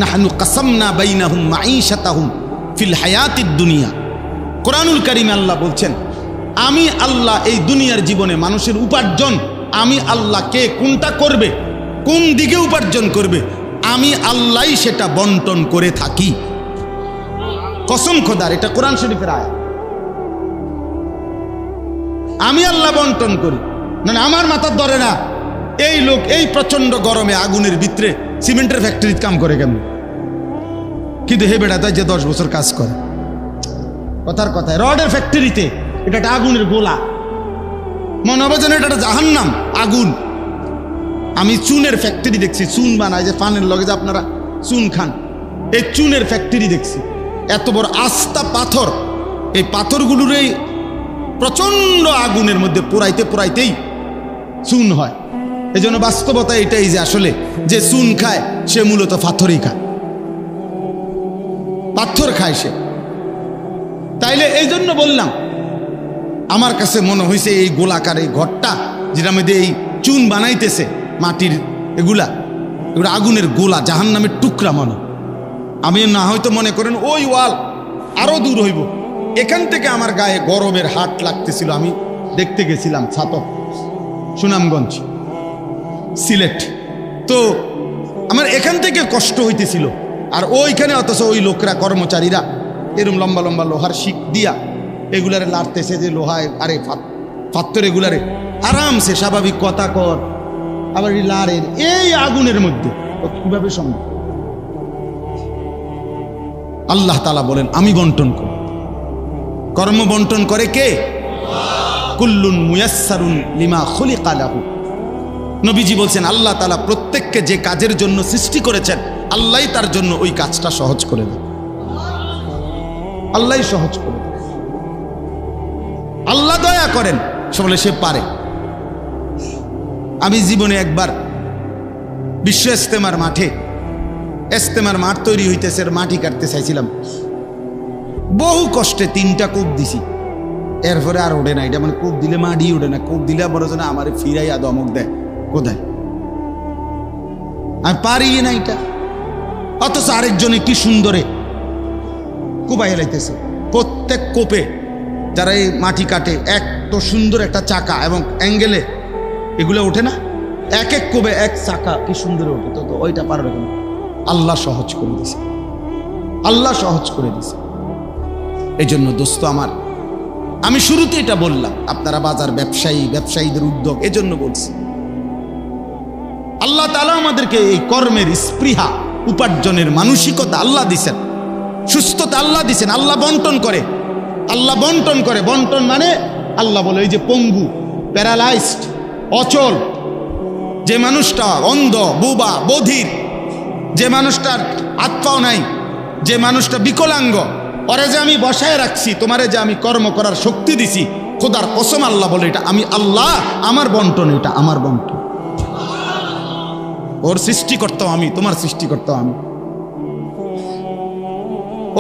নাহনু কাসামনা বাইনাহুম মাঈশাতাহুম ফিল হায়াতিদ দুনিয়া। কোরআনুল কারীমে আল্লাহ বলছেন আমি আল্লাহ এই দুনিয়ার জীবনে মানুষের উপার্জন, আমি আল্লাহ কে কোনটা করবে, কোন দিকে উপার্জন করবে, আমি আল্লাহই সেটা বন্টন করে থাকি। কসম খোদার, এটা কোরআন শরীফের আয়াত। আমি আল্লাহ বন্টন করি, না আমার মাথার ধরে না এই লোক এই প্রচন্ড গরমে আগুনের ভিতরে সিমেন্টের ফ্যাক্টরিতে কাম করে কেমন, কিন্তু হে বেড়া তাই যে 10 বছর কাজ করে। কথার কথায় রডের ফ্যাক্টরিতে এটা একটা আগুনের গোলা, মনে হবে যেন এটা একটা জাহান্নাম, আগুন। আমি চুনের ফ্যাক্টরি দেখছি, চুন বানায় যে পানের লগে যে আপনারা চুন খান, এই চুনের ফ্যাক্টরি দেখছি। এত বড় আস্তা পাথর, এই পাথরগুলোর এই প্রচন্ড আগুনের মধ্যে পোড়াইতে পোড়াইতেই চুন হয়। এই জন্য বাস্তবতা এটাই যে আসলে যে চুন খায় সে মূলত পাথরই খায়, পাথর খায় সে। তাইলে এই জন্য বললাম, আমার কাছে মনে হয়েছে এই গোলাকার এই ঘরটা যেটার মধ্যে এই চুন বানাইতেছে মাটির, এগুলা আগুনের গোলা, জাহান্নামের টুকরা মনে। আমি না হয়তো মনে করেন ওই ওয়াল আরো দূর হইব, এখান থেকে আমার গায়ে গরমের হাট লাগতেছিল। আমি দেখতে গেছিলাম ছাতক, সুনামগঞ্জ, সিলেট। তো আমার এখান থেকে কষ্ট হইতেছিল, আর ওইখানে অথচ ওই লোকরা, কর্মচারীরা এরম লম্বা লম্বা লোহার শিক দিয়া এগুলারে লাড়তেছে, যে লোহায় আরে পাথর এগুলারে আরামসে স্বাভাবিক কথা কর, আবার লাড়ের এই আগুনের মধ্যে কিভাবে সম্ভব? আল্লাহ তাআলা বলেন আমি বন্টন করি। কর্ম বন্টন করে কে? কুল্লুন মুয়াসসারুন লিমা খুলিকা লাহু। নবীজি বলছেন আল্লাহ তাআলা প্রত্যেককে যে কাজের জন্য সৃষ্টি করেছেন আল্লাহই তার জন্য ওই কাজটা সহজ করে দেন। আল্লাহই সহজ করে দেন। আল্লাহ দয়া করেন, বলে সে পারে। আমি জীবনে একবার বিশ্ব ইজতেমার মাঠে, ইজতেমার মাঠ তৈরি হইতেছে, মাটি কাটতে চাইছিলাম, বহু কষ্টে 3টা কূপ দিছি, এরপরে আর ওঠে না। এটা মানে কূপ দিলে মাটি ওঠে না, কূপ দিলে বড় যেন আমার ফিরাইয়া দমক দেয়, কোথায় আমি পারি না এটা। অথচ আরেকজনে কি সুন্দরে কুপাই হেলাইতেছে। প্রত্যেক কোপে যারা এই মাটি কাটে এত সুন্দর একটা চাকা এবং অ্যাঙ্গেলে এগুলো ওঠে না, এক এক কোপে এক চাকা কি সুন্দর ওঠে। তো ওইটা পারবে কেন? আল্লাহ সহজ করে দিছে, আল্লাহ সহজ করে দিছে। এই জন্য দোস্ত আমার, আমি শুরুতে এটা বললাম, আপনারা বাজার ব্যবসায়ী, ব্যবসায়ীদের উদ্যোগ, এজন্য বলছি আল্লাহ তাআলা আমাদেরকে এই কর্মের স্পৃহা, উপার্জনের মানসিকতা আল্লাহ দিছেন, সুস্থতা আল্লাহ দিছেন। আল্লাহ বন্টন করে, আল্লাহ বন্টন করে। বন্টন মানে আল্লাহ বলে এই যে পঙ্গু, প্যারালাইজড, অচল, যে মানুষটা অন্ধ, বোবা, বধির, যে মানুষটার হাত পাও নাই, যে মানুষটা বিকলাঙ্গ, ওরে যে আমি বসায় রাখছি, তোমারে যে আমি কর্ম করার শক্তি দিছি, খোদার কসম আল্লাহ বলে এটা আমি আল্লাহ, আমার বন্টন, এটা আমার বন্টন। ওর সৃষ্টিকর্তা আমি, তোমার সৃষ্টিকর্তা আমি।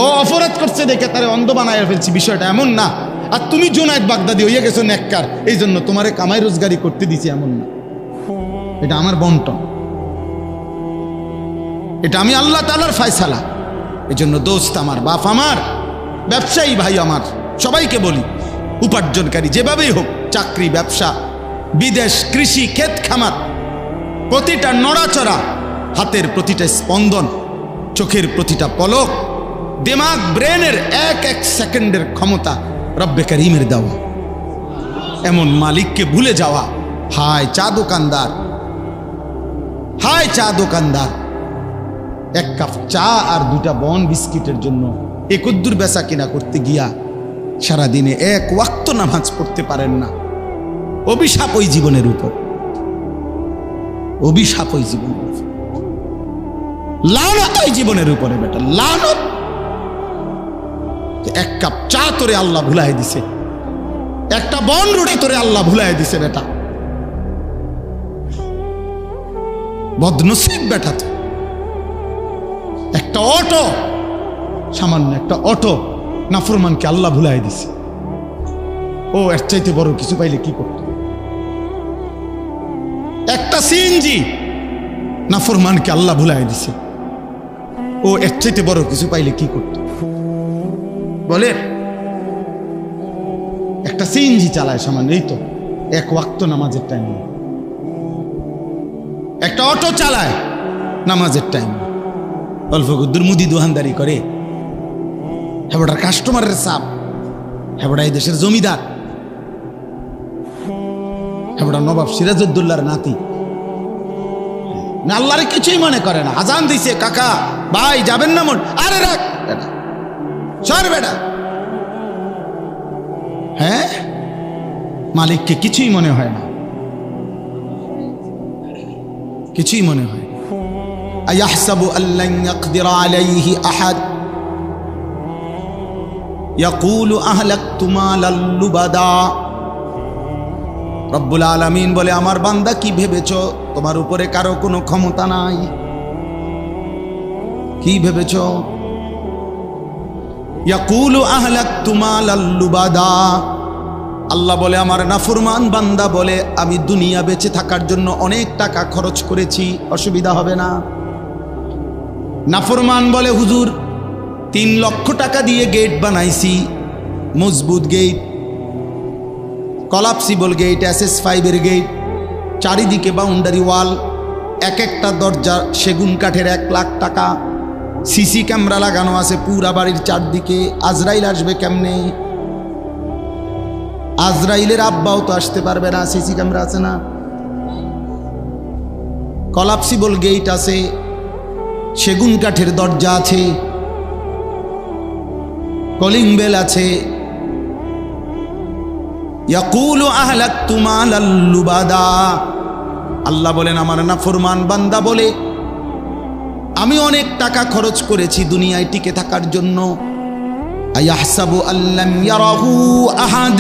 ও অপরাধ করছে দেখে তারে অন্ধ বানায় ফেলছি, বিষয়টা এমন না। আর তুমি জুনায়েদ বাগদাদি হইয়া গেছো নেককার, এই জন্য তোমারে কামাই রোজগারি করতে দিছি, এমন না। এটা আমার বন্টন, এটা আমি আল্লাহ তাআলার ফয়সালা। এই জন্য দোস্ত আমার, বাপ আমার, ব্যবসায়ী ভাই আমার, সবাইকে বলি, উপার্জনকারী যেভাবেই হোক, চাকরি, ব্যবসা, বিদেশ, কৃষি, ক্ষেত খামার, প্রতিটা নড়াচড়া, হাতের প্রতিটা স্পন্দন, চোখের প্রতিটা পলক, দিমাগ, ব্রেনের এক এক সেকেন্ডের ক্ষমতা রব্বে কারীমের দেওয়া। এমন মালিককে ভুলে যাওয়া, হায় চা দোকানদার, হায় চা দোকানদার, এক কাপ চা আর 2টা বন বিস্কিটের জন্য একদ্দুর বেচা কিনা করতে গিয়া সারাদিনে 1 ওয়াক্ত নামাজ পড়তে পারেন না। অভিশাপ ওই জীবনের উপর, অভিশাপ ওই জীবনের উপর, লানত ওই জীবনের উপরে, বেটা লানত। এক কাপ চা তোরে আল্লাহ ভুলাই দিছে, একটা বন রুটি তোরে আল্লাহ ভুলাই দিছে বেটা। বদনসিব বেটা তো। একটা অটো, সামান্য একটা অটো নাফরমানকে আল্লাহ ভুলাই দিছে। ও এর চাইতে বড় কিছু পাইলে কি করত? একটা সিএনজি নাফরমানকে আল্লাহ ভুলাই দিছে। ও এর চাইতে বড় কিছু পাইলে কি করত? বলে একটা সিএনজি চালায় সামান্য, এই তো এক ওয়াক্ত নামাজের টাইম। একটা অটো চালায় নামাজের টাইম, অল্প গুদ্দুর মুদি দোকানদারি করে। হেবটার কাস্টমারের চাপ, হেবটা এই দেশের জমিদার, হেবটা নবাব সিরাজউদ্দৌলার নাতি। না আল্লাহরে কিছুই মনে করে না। আজান দিছে, কাকা ভাই যাবেন না? মন আরে রাখ বেটা, সর বেটা। হ্যাঁ, মালিককে কিছুই মনে হয় না, কিছুই মনে হয় না। আয়াহসাবু আল্লান ইয়াকদিরা আলাইহি আহাদ ইয়াকুলু আহলাকতু মালাল লুবাদা। রব্বুল আলামিন বলে, আমার বান্দা কি ভেবেছ তোমার উপরে কারো কোনো ক্ষমতা নাই? কি ভেবেছ? ইয়াকুলু আহলাকতু মালাল লুবাদা। আল্লাহ বলে, আমার নাফরমান বান্দা বলে, আমি দুনিয়া বেঁচে থাকার জন্য অনেক টাকা খরচ করেছি, অসুবিধা হবে না। নাফরমান বলে, হুজুর 3 লক্ষ টাকা দিয়ে গেট বানাইছি, মজবুত গেট, কলাপসিবল গেট, SS5 এর গেট, চারিদিকে বাউন্ডারি ওয়াল, এক একটা দরজা সেগুন কাঠের, 1 লাখ টাকা। সিসি ক্যামেরা লাগানো আছে পুরা বাড়ির চারদিকে। আজরাইল আসবে কেমনে? আজরাইলের আব্বাও তো আসতে পারবে না, সিসি ক্যামেরা আছে না। কলাপসিবল গেট আছে, সেগুন কাঠের দরজা আছে, কলিং বেল আছে। ইয়াকুলু আহলাকতু মালাল লুবাদা। আল্লাহ বলেন, আমার নাফরমান বান্দা বলে, আমি অনেক টাকা খরচ করেছি দুনিয়ায় টিকে থাকার জন্য। আয়াহসাবু আল্লাম ইয়ারাহু আহাদ।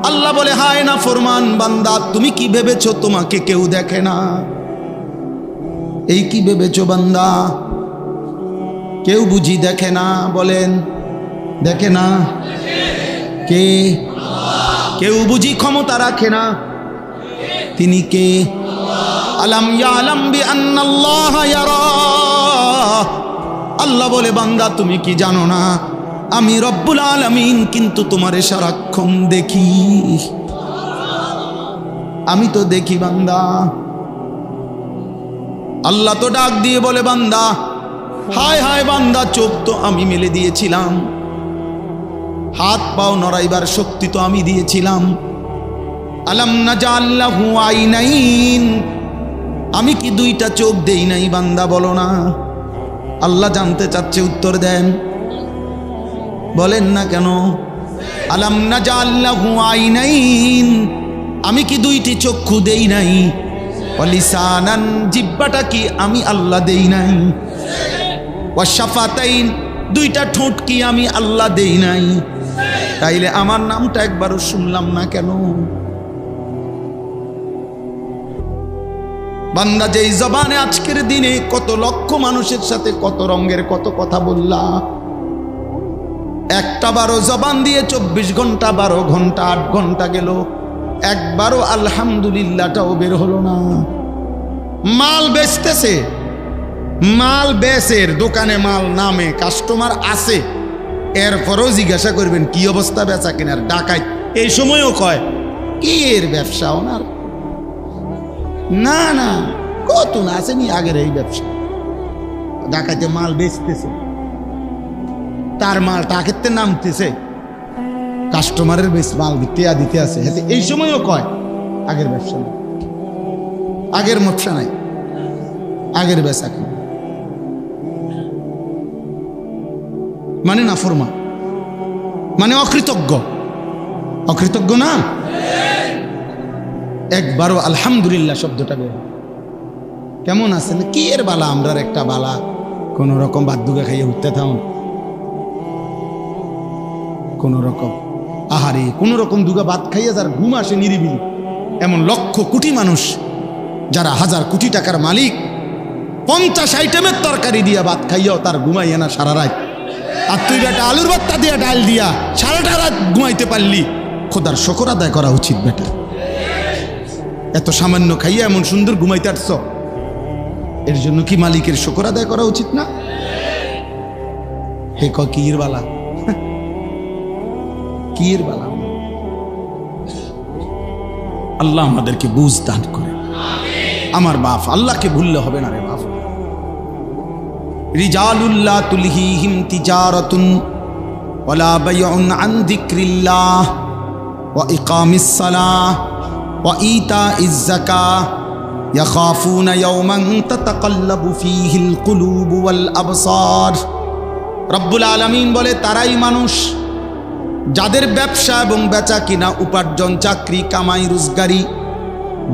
আল্লাহ বলে, হায় নাফরমান বান্দা, তুমি কি ভেবেছো তোমাকে কেউ দেখে না? এই কি ভেবেছো বান্দা? কেউ বুঝি দেখে না? বলেন, দেখে না? কে? কেউ বুঝি ক্ষমতা রাখে না? তিনি কে? আলাম ইয়ালাম বিআন্নাল্লাহা ইয়ারা। আল্লাহ বলে, বান্দা তুমি কি জানো না আমি রব্বুল আলামিন কিন্তু তোমারে সারাক্ষণ দেখি। আমি তো দেখি বান্দা। আল্লাহ তো ডাক দিয়ে বলে, বান্দা হায় হায় বান্দা, চোখ তো আমি মেলে দিয়েছিলাম, হাত পাও নড়াইবার শক্তি তো আমি দিয়েছিলাম। আলাম নাজাল লাহু আইনাইন। আমি কি 2টা চোখ দেই নাই বান্দা? বলো না। আল্লাহ জানতে চাচ্ছে, উত্তর দেন, বলেন না কেন? আলাম নাজাল লাহু আইনাইন। আমি কি 2টি চক্ষু দেই নাই? ওয়ালিসানান, জিহ্বাটা কি আমি আল্লাহ দেই নাই? ওয়াশাফাতাইন, 2টা ঠোঁট কি আমি আল্লাহ দেই নাই? তাইলে আমার নামটা একবারও শুনলাম না কেন? বান্দা, যেই জবানে আজকের দিনে কত লক্ষ মানুষের সাথে কত রঙের কত কথা বললা, একটা 12 জবান দিয়ে 24 ঘন্টা 12 ঘন্টা 8 ঘন্টা গেল, একবারও আলহামদুলিল্লাহটাও বের হলো না। মাল বেচতেছে, মাল বেচের দোকানে মাল নামে, কাস্টমার আছে, এরপরও জিজ্ঞাসা করবেন কি অবস্থা বেচা কেনার? ডাকাই এই সময়ও কয় কি এর ব্যবসা ওনার? না না, কত না আসেনি আগের এই ব্যবসা। ডাকাইতে মাল বেচতেছে, তার মাল টাকেতে নামতেছে, কাস্টমারের বেশ মাল দিতে আছে, এই সময়ও কয় আগের ব্যবসা নাই, আগের ব্যবসা নাই, আগের বেচা কেনা। মানে নাফরমান, মানে অকৃতজ্ঞ। অকৃতজ্ঞ না? একবারও আলহামদুলিল্লাহ শব্দটা বের। কেমন আছেন? কি এর বালা? আমরার একটা বালা, কোন রকম বাদ দুগা খাইয়ে উঠতে থাকুন। কোন রকম আহারে কোন রকম দুগা ভাত খাইয়া যার ঘুম আসে নিরিবিলি, এমন লক্ষ কোটি মানুষ যারা হাজার কোটি টাকার মালিক 50 আইটেমের তরকারি দিয়া ভাত খাইয়াও তার ঘুমাইয়া না সারা রাত। আর তুই বেটা আলুর ভর্তা দিয়া ডাল দিয়া সারাটা রাত ঘুমাইতে পারলি, খোদার শুকর আদায় করা উচিত বেটা। এত সামান্য খাইয়া এমন সুন্দর ঘুমাইতে আসছ, এর জন্য কি মালিকের শুকর আদায় করা উচিত না? হে কির বালা, কির বালা। আল্লাহ আমাদেরকে বুঝ দান করে। আমার বাপ, আল্লাহকে ভুললে হবে না রে বাপ। রিজালুল্লাহ তুলহিহিম তিজারাতুন ওয়ালা বাইউন আন যিকরিল্লাহ ওয়া ইকামিস সালাহ ওয়া ইতাইজ যাকাহ ইয়াখাফুনা ইয়াওমান তাতাকাল্লাবু ফীহিল কুলুবু ওয়াল আবসার। রব্বুল আলামিন বলে, তারাই মানুষ যাদের ব্যবসা এবং বেচা কিনা, উপার্জন, চাকরি, কামাই, রোজগারি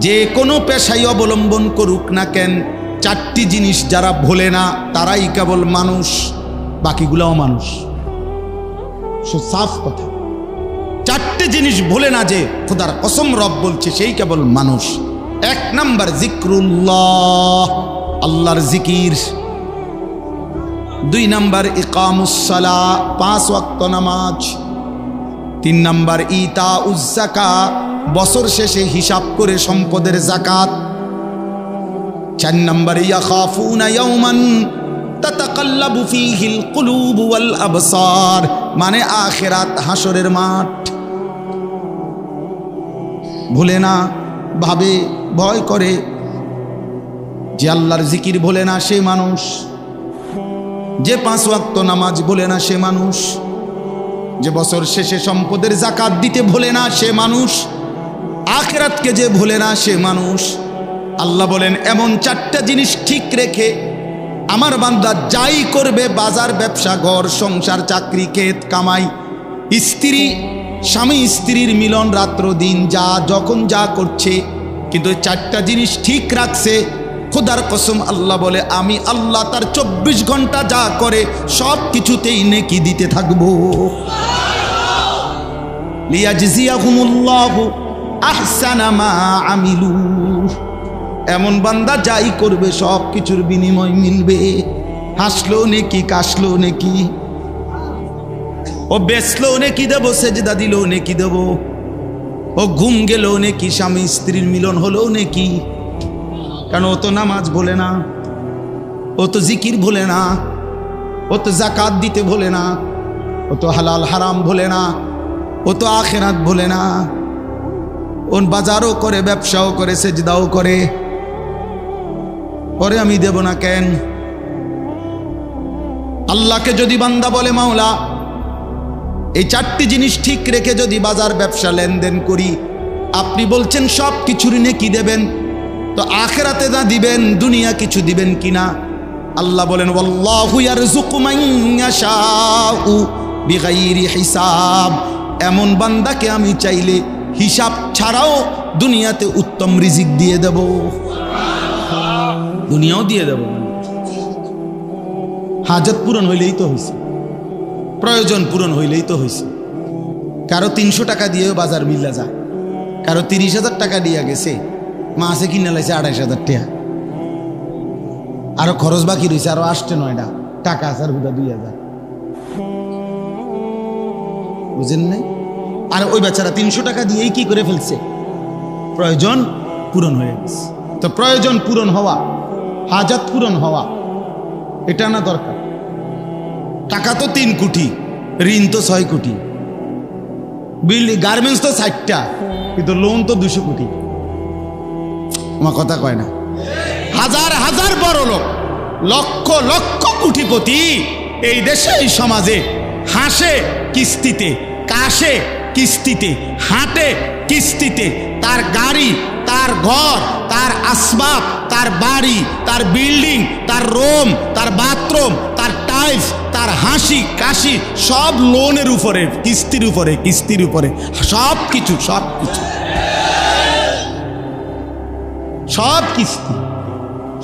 যে কোনো পেশাই অবলম্বন করুক না কেন, 4টি জিনিস যারা ভোলে না তারাই কেবল মানুষ, বাকিগুলাও মানুষ। সাফ কথা, 4টি জিনিস ভোলে না যে খোদার কসম রব বলছে সেই কেবল মানুষ। 1 নাম্বার জিক্রুল্লাহ, আল্লাহর জিকির। 2 নাম্বার ইকামুস সালাহ, 5 ওয়াক্ত নামাজ। 3 নাম্বার ইতাউজ যাকাত, বছর শেষে হিসাব করে সম্পদের যাকাত। 4 নাম্বার ইয়াখাফুনা ইয়াওমান তাতাকাল্লাবু ফীহিল কুলুবু ওয়াল আবসার, মানে আখিরাত, হাসরের মাঠ। ভুলে না, ভাবে, ভয় করে। যে আল্লাহর জিকির ভোলে না সে মানুষ, যে 5 ওয়াক্ত নামাজ ভোলে না সে মানুষ, যে বছর শেষে সম্পদের যাকাত দিতে ভোলে না সে মানুষ, আখিরাতকে যে ভোলে না সে মানুষ। আল্লাহ বলেন, এমন 4টা জিনিস ঠিক রেখে আমার বান্দা যাই করবে, বাজার, ব্যবসা, ঘর সংসার, চাকরি, ক্ষেত কামাই, স্ত্রী, স্বামী স্ত্রীর মিলন, রাত্র দিন, যা যখন যা করছে, কিন্তু 4টা জিনিস ঠিক রাখছে। খোদার কসম আল্লাহ বলে, আমি আল্লাহ তার 24 ঘন্টা যা করে সব কিছুতেই নেকি দিতে থাকবো। লিয়াজজিয়াহুমুল্লাহু আহসানা মা আমিলু, এমন বান্দা যাই করবে সব কিছুর বিনিময় মিলবে। হাসলো নেকি, কাশলো নেকি, ও বেচলো নেকি দেবো, সেজদা দিল নেকি দেবো, ও ঘুম গেল নেকি, স্বামী স্ত্রীর মিলন হলো নেকি। কারণ ও তো নামাজ ভোলে না, ও তো জিকির ভোলে না, ও তো যাকাত দিতে ভোলে না, ও তো হালাল হারাম ভোলে না, ও তো আখিরাত ভোলে না। ও বাজারও করে, ব্যবসাও করে, সেজদাও করে, পরে আমি দেব না কেন? আল্লাহকে যদি বান্দা বলে, মাওলা এই 4টি জিনিস ঠিক রেখে যদি বাজার ব্যবসা লেনদেন করি, আপনি বলছেন সব কিছুর নেকি দেবেন, তো আখিরাতে না দিবেন, দুনিয়া কিছু দিবেন কিনা? আল্লাহ বলেন, ওয়াল্লাহু ইয়ারযুকু মান ইয়াশাউ বিগাইরি হিসাব, এমন বান্দাকে আমি চাইলে হিসাব ছাড়াও দুনিয়াতে উত্তম রিজিক দিয়ে দেব, দুনিয়াও দিয়ে দেব। হাজত পূরণ হইলেই তো হয়েছে, প্রয়োজন পূরণ হইলেই তো হয়েছে। কারো 300 টাকা দিয়েও বাজার মিল্লা যায়, কারো 30,000 টাকা দিয়ে গেছে, মাসে কিনে লাইছে 28,000 টাকা, আরো খরচ বাকি রয়েছে আরো 8-9টা টাকা আছে, আর হুদা 2,000, বুঝেন নাই? আর ওই বেচারা 300 টাকা দিয়েই কি করে ফেলছে? প্রয়োজন পূরণ হয়ে গেছে। তো প্রয়োজন পূরণ হওয়া, হাজাত পূরণ হওয়া, এটা না দরকার। টাকা তো 3 কোটি, ঋণ তো 6 কোটি, গার্মেন্টস তো 60টা, কিন্তু লোন তো 200 কোটি। আমার কথা কয় না? হাজার হাজার বড় লোক, লক্ষ লক্ষ কোটিপতি এই দেশে, এই সমাজে হাসে কিস্তিতে, কাশে কিস্তিতে, হাঁটে কিস্তিতে, তার গাড়ি, তার ঘর, তার আসবাব, তার বাড়ি, তার বিল্ডিং, তার রুম, তার বাথরুম, তার টাইলস, তার হাসি কাশি সব লোনের উপরে, কিস্তির উপরে, কিস্তির উপরে, সব কিছু, সব কিছু, সব কিস্তি,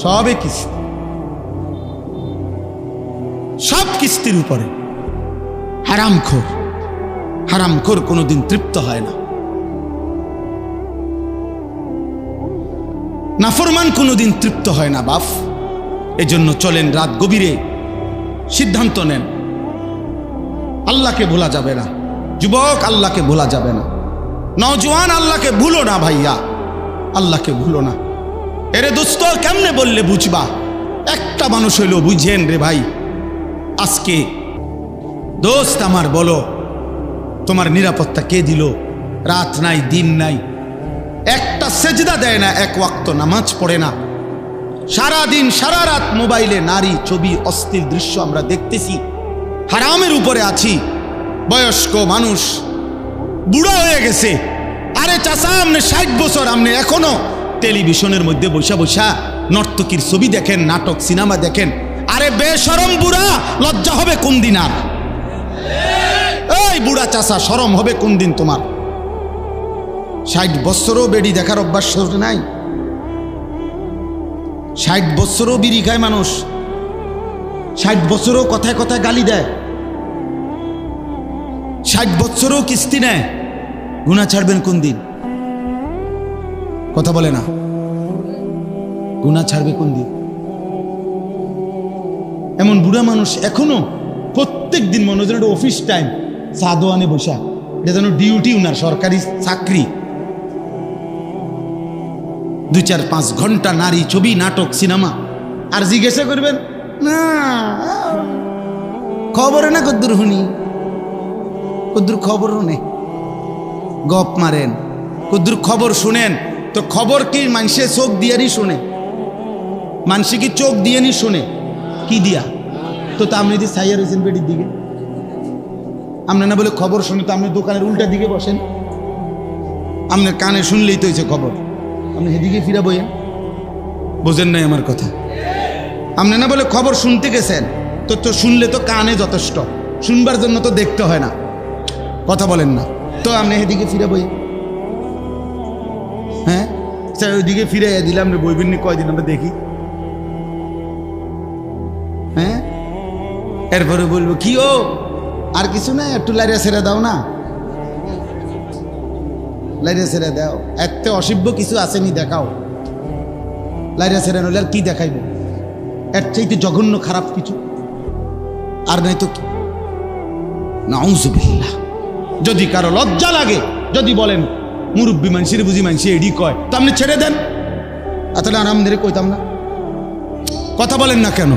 সবে কিস্তি, সব কিস্তির উপরে। হারামখোর, হারামখোর কোনোদিন তৃপ্ত হয় না, নাফরমান কোনোদিন তৃপ্ত হয় না বাপ। এজন্য চলেন রাত গভীরে সিদ্ধান্ত নেন, আল্লাহকে ভোলা যাবে না। যুবক, আল্লাহকে ভোলা যাবে না। নওজোয়ান, আল্লাহকে ভুলো না ভাইয়া, আল্লাহকে ভুলো না। এরে দোস্ত, কেমনে বললে বুঝবা? একটা মানুষ হইল বুঝেন রে ভাই। আজকে দোস্ত আমার বলো, তোমার নিরাপত্তা কে দিল? রাত নাই, দিন নাই, একটা সেজদা দেয় না, এক ওয়াক্ত নামাজ পড়ে না, সারা দিন সারা রাত মোবাইলে নারী ছবি অস্থির দৃশ্য আমরা দেখতেছি, হারামের উপরে আছি। বয়স্ক মানুষ বুড়ো হয়ে গেছে। আরে চাচা, আপনি 60 বছর, আপনি এখনো টেলিভিশনের মধ্যে বসা বসা নর্তকীর ছবি দেখেন, নাটক সিনেমা দেখেন। আরে বেশরম বুড়া, লজ্জা হবে কোন দিন? আর এই বুড়া চাচা, শরম হবে কোন দিন তোমার? 60 বছরও বেড়ি দেখার অভ্যাস নাই। 60 বছরও বিড়ি খায় মানুষ, 60 বছরও কথায় কথায় গালি দেয়, 60 বছরও কিস্তি নেয়। গুনাহ ছাড়বেন কোন দিন? কথা বলে না, গুনাহ ছাড়বে কোন দিন? এমন বুড়া মানুষ এখনো প্রত্যেক দিন মনে হয় অফিস টাইম চা দোয়ানে বসা, এটা যেন ডিউটি, উনার সরকারি চাকরি। 2-4-5 ঘন্টা নারী ছবি নাটক সিনেমা। আর জিজ্ঞাসা করবেন না খবরে না কদ্দুর শুনি, কদ্দুর খবর শুনে গপ মারেন, কদ্দুর খবর শুনেন। তো খবর কি মানুষে চোখ দিয়ারই শুনে? মানুষে কি চোখ দিয়ে নি শুনে? কি দিয়া? তো আপনি যদি সাইয়া রয়েছেন বেডির দিকে, আপনি না বলে খবর শুনে, তো আপনি দোকানের উল্টা দিকে বসেন, আপনার কানে শুনলেই তো হয়েছে খবর, আপনি সেদিকে ফিরা বইয়েন। বোঝেন নাই আমার কথা? আপনি না বলে খবর শুনতে গেছেন, তো শুনলে তো কানে যথেষ্ট, শুনবার জন্য তো দেখতে হয় না। কথা বলেন না, তো আপনি সেদিকে ফিরা বইয়েন। হ্যাঁ, স্যার ওইদিকে ফিরে দিলাম রে, বইবেন নি কয়দিন আমরা দেখি। হ্যাঁ, এরপরে বলবো কি ও আর কিছু না, একটু লাইরা ছেড়ে দাও না, লাইরা ছেড়ে দাও, এত অসভ্য কিছু আসেনি দেখাও। লাইরা ছেড়ে নইলে আর কি দেখাইব? এর চাইতে জঘন্য খারাপ কিছু আর নাই তো কি? নাউযুবিল্লাহ। যদি কারো লজ্জা লাগে, যদি বলেন মুরব্বী মানুষের বুঝি মানুষে এডি কয়, তো আপনি ছেড়ে দেন, এতটা আরাম ধরে কইতাম না। কথা বলেন না কেন?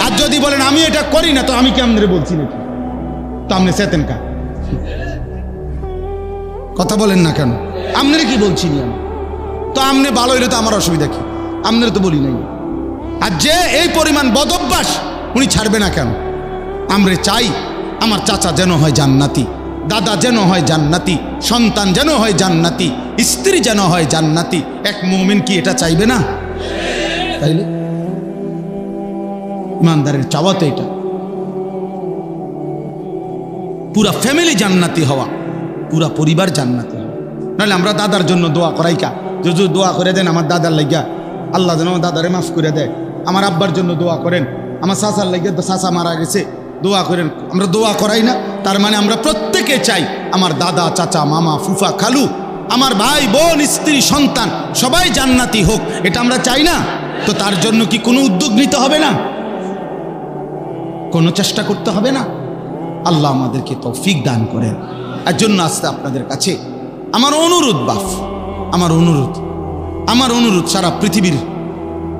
আর যদি বলেন আমি এটা করি না, তো আমি কি আপনাদের বলছি নাকি? তো আপনি চেতেন কা? কথা বলেন না কেন? আপনার কি বলছি নি আমি? তো আপনি ভালো হইলে তো আমার অসুবিধা কি? আপনার তো বলি নাই। আর যে এই পরিমাণ বদভ্যাস, উনি ছাড়বে না কেন? আমরা চাই আমার চাচা যেন হয় জান্নাতি, দাদা যেন হয় জান্নাতি, সন্তান যেন হয় জান্নাতি, স্ত্রী যেন হয় জান্নাতি। এক মুমিন কি এটা চাইবে না? তাইলে ইমানদারের চাওয়া তো এটা, পুরা ফ্যামিলি জান্নাতি হওয়া, পুরা পরিবার জান্নাতি হওয়া। নাহলে আমরা দাদার জন্য দোয়া করাই কা, যদি দোয়া করে দেন আমার দাদার লাগিয়া, আল্লাহ যেন আমার দাদারে মাফ করে দেয়। আমার আব্বার জন্য দোয়া করেন, আমার চাচার লাগিয়া, তো চাচা মারা গেছে, দোয়া করেন। আমরা দোয়া করাই না, তার মানে আমরা প্রত্যেকে চাই আমার দাদা, চাচা, মামা, ফুফা, খালু, আমার ভাই, বোন, স্ত্রী, সন্তান সবাই জান্নাতি হোক, এটা আমরা চাই না? তো তার জন্য কি কোনো উদ্যোগ নিতে হবে না? কোনো চেষ্টা করতে হবে না? আল্লাহ আমাদেরকে তৌফিক দান করেন। এর জন্য আসতে আপনাদের কাছে আমার অনুরোধ বাপ, আমার অনুরোধ সারা পৃথিবীর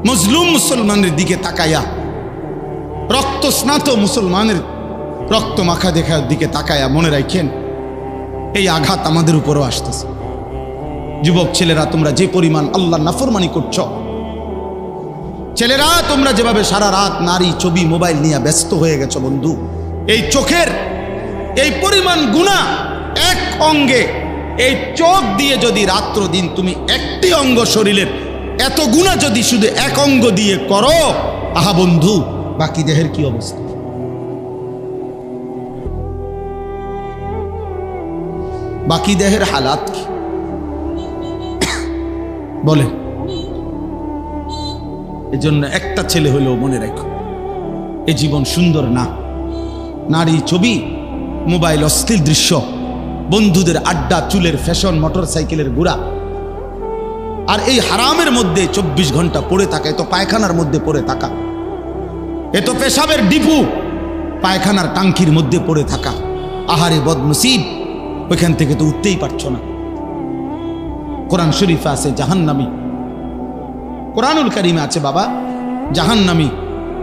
মজলুম মুসলমানের দিকে তাকায়া, রক্ত স্নাত মুসলমানের রক্ত মাখা দেখার দিকে তাকায়া মনে রাখেন, এই আঘাত আমাদের উপরও আসতেছে। যুবক ছেলেরা, তোমরা যে পরিমাণ আল্লাহর নাফরমানি করছ, ছেলেরা তোমরা যেভাবে সারা রাত নারী ছবি মোবাইল নিয়ে ব্যস্ত হয়ে গেছো বন্ধু, এই চোখের এই পরিমাণ গুনাহ এক অঙ্গে, এই চোখ দিয়ে যদি রাত্র দিন তুমি একটি অঙ্গ শরীরের এত গুনাহ যদি শুধু এক অঙ্গ দিয়ে করো, আহা বন্ধু, বাকি দেহের কি অবস্থা? বাকি দেহের হালাত কি বলে? এজন্য একটা ছেলে হলেও মনে রাখো, এই জীবন সুন্দর না। নারী ছবি, মোবাইল, অশ্লীল দৃশ্য, বন্ধুদের আড্ডা, চুলের ফ্যাশন, মোটর সাইকেলের ঘোরা, আর এই হারামের মধ্যে 24 ঘন্টা পড়ে থাকা, এত পায়খানার মধ্যে পড়ে থাকা, এত পেশাবের ডিপু পায়খানার টাঙ্কির মধ্যে পড়ে থাকা, আহারে বদনসিব, ওইখান থেকে তো উঠতেই পারছো না। কোরআন শরীফে আছে জাহান্নামী, কোরআনুল কারীমে আছে বাবা জাহান্নামী।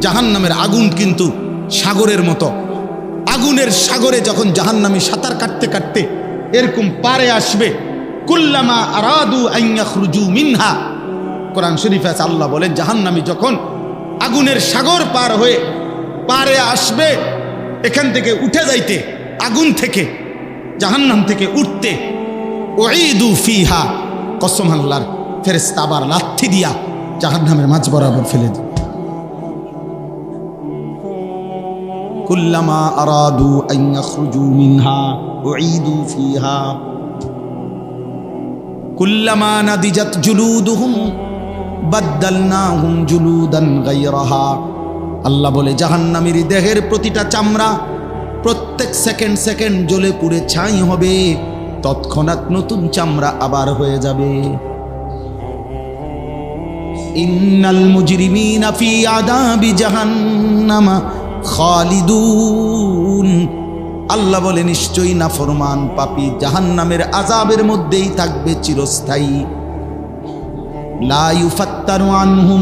জাহান্নামের আগুন কিন্তু সাগরের মতো, আগুনের সাগরে যখন জাহান্নামী সাঁতার কাটতে কাটতে এরকম পারে আসবে, কুল্লামা আরাদু আন ইয়াখরুজু মিনহা, কোরআন শরীফে আছে আল্লাহ বলেন জাহান্নামী যখন আগুনের সাগর পার হয়ে পারে আসবে, এখান থেকে উঠে যাইতে, আগুন থেকে, জাহান্নাম থেকে উঠতে, উঈদু ফিহা, কসম আল্লাহর, ফেরেশতা আবার লাথি দিয়া জাহান্নামের মাঝ বরাবর ফেলে দেয়। কুল্লামা আরাদু আন ইয়াখরুজু মিনহা উঈদু ফিহা কুল্লামা নাদিজাত জুলুদুহুম বাদদালনাহুম জুলুদান গায়রাহা। আল্লাহ বলে জাহান্নামীর দেহের প্রতিটা চামড়া প্রত্যেক সেকেন্ড সেকেন্ড জ্বলে পুড়ে ছাই হবে, তৎক্ষণাৎ নতুন চামড়া আবার হয়ে যাবে। ইন্নাল মুজরিমিনা ফি আযাবি জাহান্নামা খালিদুন। আল্লাহ বলে নিশ্চয়ই নাফরমান পাপী জাহান্নামের আযাবের মধ্যেই থাকবে চিরস্থায়ী। লা ইউফাত্তারু আনহুম,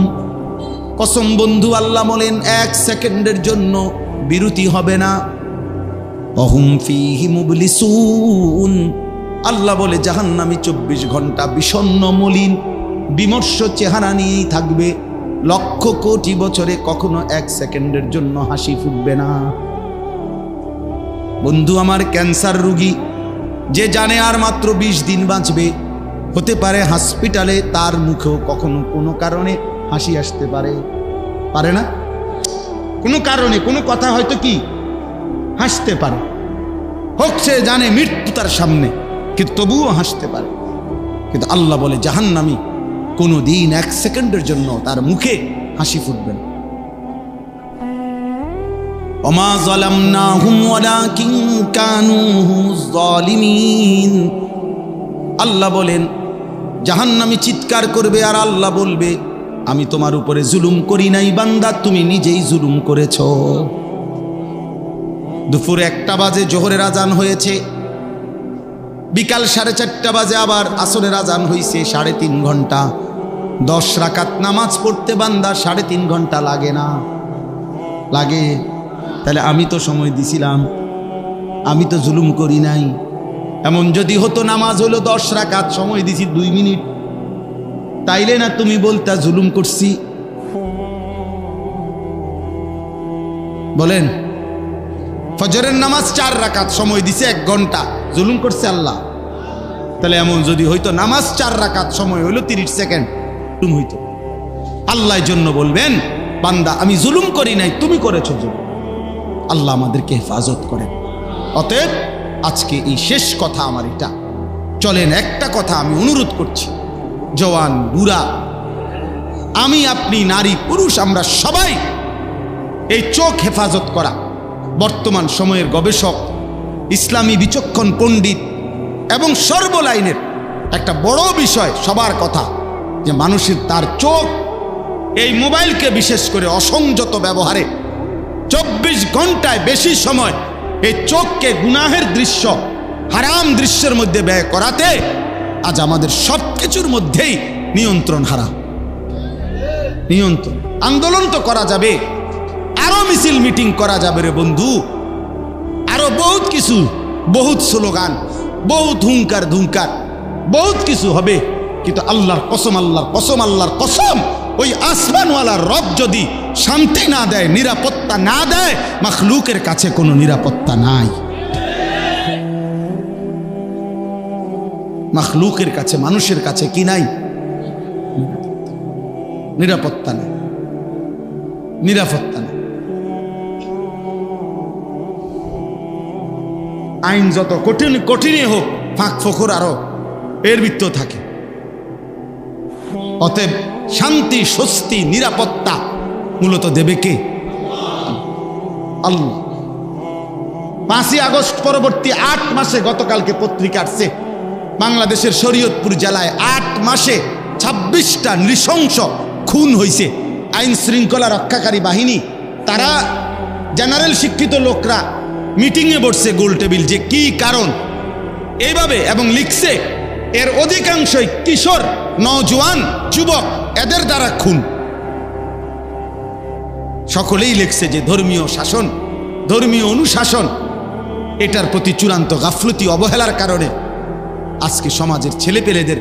কসম বন্ধু আল্লাহ বলেন এক সেকেন্ডের জন্য বিরতি হবে না। অহুম ফীহি মুবলিসুন, আল্লাহ বলে জাহান্নামী 24 ঘন্টা বিষণ্ণ মলিন বিমর্ষ চেহারা নিয়েই থাকবে, লক্ষ কোটি বছরে কখনো এক সেকেন্ডের জন্য হাসি ফুটবে না। বন্ধু আমার, ক্যান্সার রোগী যে জানে আর মাত্র 20 দিন বাঁচবে, হতে পারে হসপিটালে তার মুখেও কখনো কোনো কারণে হাসি আসতে পারে, পারে না? কোনো কারণে কোনো কথা হয়তো কি হাসতে পারে, হোক সে জানে মৃত্যু তার সামনে, কিন্তু তবুও হাসতে পারে। কিন্তু আল্লাহ বলে জাহান্নামী কোনো দিন এক সেকেন্ডের জন্য তার মুখে হাসি ফুটবে না। ওমা যালামনাহুম ওয়ালাকিন কানু হুমুজ যালিমিন। আল্লাহ বলেন জাহান্নামী চিৎকার করবে আর আল্লাহ বলবে আমি তোমার উপরে জুলুম করি নাই বান্দা, তুমি নিজেই জুলুম করেছ। দুপুর 1টা বাজে জোহরের আজান হয়েছে, বিকাল 4:30 বাজে আবার আসরের আজান হয়েছে, 3.5 ঘন্টা। 10 রাকাত নামাজ পড়তে বান্দা 3.5 ঘন্টা লাগে না? লাগে। তাহলে আমি তো সময় দিছিলাম, আমি তো জুলুম করি নাই। এমন যদি হতো নামাজ হলো 10 রাকাত, সময় দিছি 2 মিনিট, তাইলে না তুমি বলতা জুলুম করছি? বলেন, ফজরের নামাজ 4 রাকাত, সময় দিছে 1 ঘন্টা, জুলুম করছে আল্লাহ? তাহলে এমন যদি হইতো নামাজ 4 রাকাত, সময় হইলো 30 সেকেন্ড, জুলুম হইতো। আল্লাহর জন্য বলবেন বান্দা আমি জুলুম করি নাই, তুমি করেছো জুলুম। আল্লাহ আমাদেরকে হেফাজত করেন। অতএব আজকে এই শেষ কথা আমার এটা, চলেন একটা কথা আমি অনুরোধ করছি, জওয়ান বুড়া, আমি আপনি নারী পুরুষ আমরা সবাই এই চোখ হেফাজত করা, বর্তমান সময়ের গবেষক, ইসলামী বিচক্ষণ পণ্ডিত এবং সর্বলাইনের একটা বড় বিষয় সবার কথা, যে মানুষের তার চোখ এই মোবাইলকে বিশেষ করে অসংযত ব্যবহারে 24 ঘন্টায় বেশি সময় এই চোখকে গুনাহের দৃশ্য, হারাম দৃশ্যের মধ্যে ব্যয় করাতে আজ আমাদের সব কিছুর মধ্যেই নিয়ন্ত্রণ হারা। নিয়ন্ত্রণ, আন্দোলন তো করা যাবে, আরো মিছিল মিটিং করা যাবে রে বন্ধু, আরো বহুত কিছু, বহুত স্লোগান, বহুত হুঙ্কার ধুঙ্কার, বহুত কিছু হবে। কিন্তু আল্লাহর কসম, আল্লাহর কসম, আল্লাহর কসম, ওই আসমানওয়ালার রব যদি শান্তি না দেয়, নিরাপত্তা না দেয়, মাখলুকের কাছে কোনো নিরাপত্তা নাই। মাখলুকের কাছে, মানুষের কাছে কি নাই? নিরাপত্তা নাই, নিরাপত্তা নাই। আইন যত কঠিন কঠিনই হোক, ফাঁক ফোকর আরো এর ভিতর থাকে। অতএব শান্তি, স্বস্তি, নিরাপত্তা মূলত দেবে কে? আল্লাহ। 5ই আগস্ট পরবর্তী 8 মাসে, গতকালকে পত্রিকা আসছে, বাংলাদেশের শরীয়তপুর জেলায় 8 মাসে 26টা নৃশংস খুন হয়েছে। আইন শৃঙ্খলা রক্ষাকারী বাহিনী, তারা জেনারেল শিক্ষিত লোকরা মিটিংয়ে বসছে গোল টেবিল, যে কি কারণ এইভাবে, এবং লিখছে এর অধিকাংশই কিশোর, নওজোয়ান, যুবক, এদের দ্বারা খুন। সকলেই লিখছে যে ধর্মীয় শাসন, ধর্মীয় অনুশাসন, এটার প্রতি চূড়ান্ত গাফলতি, অবহেলার কারণে আজকে সমাজের ছেলেপেলেদের,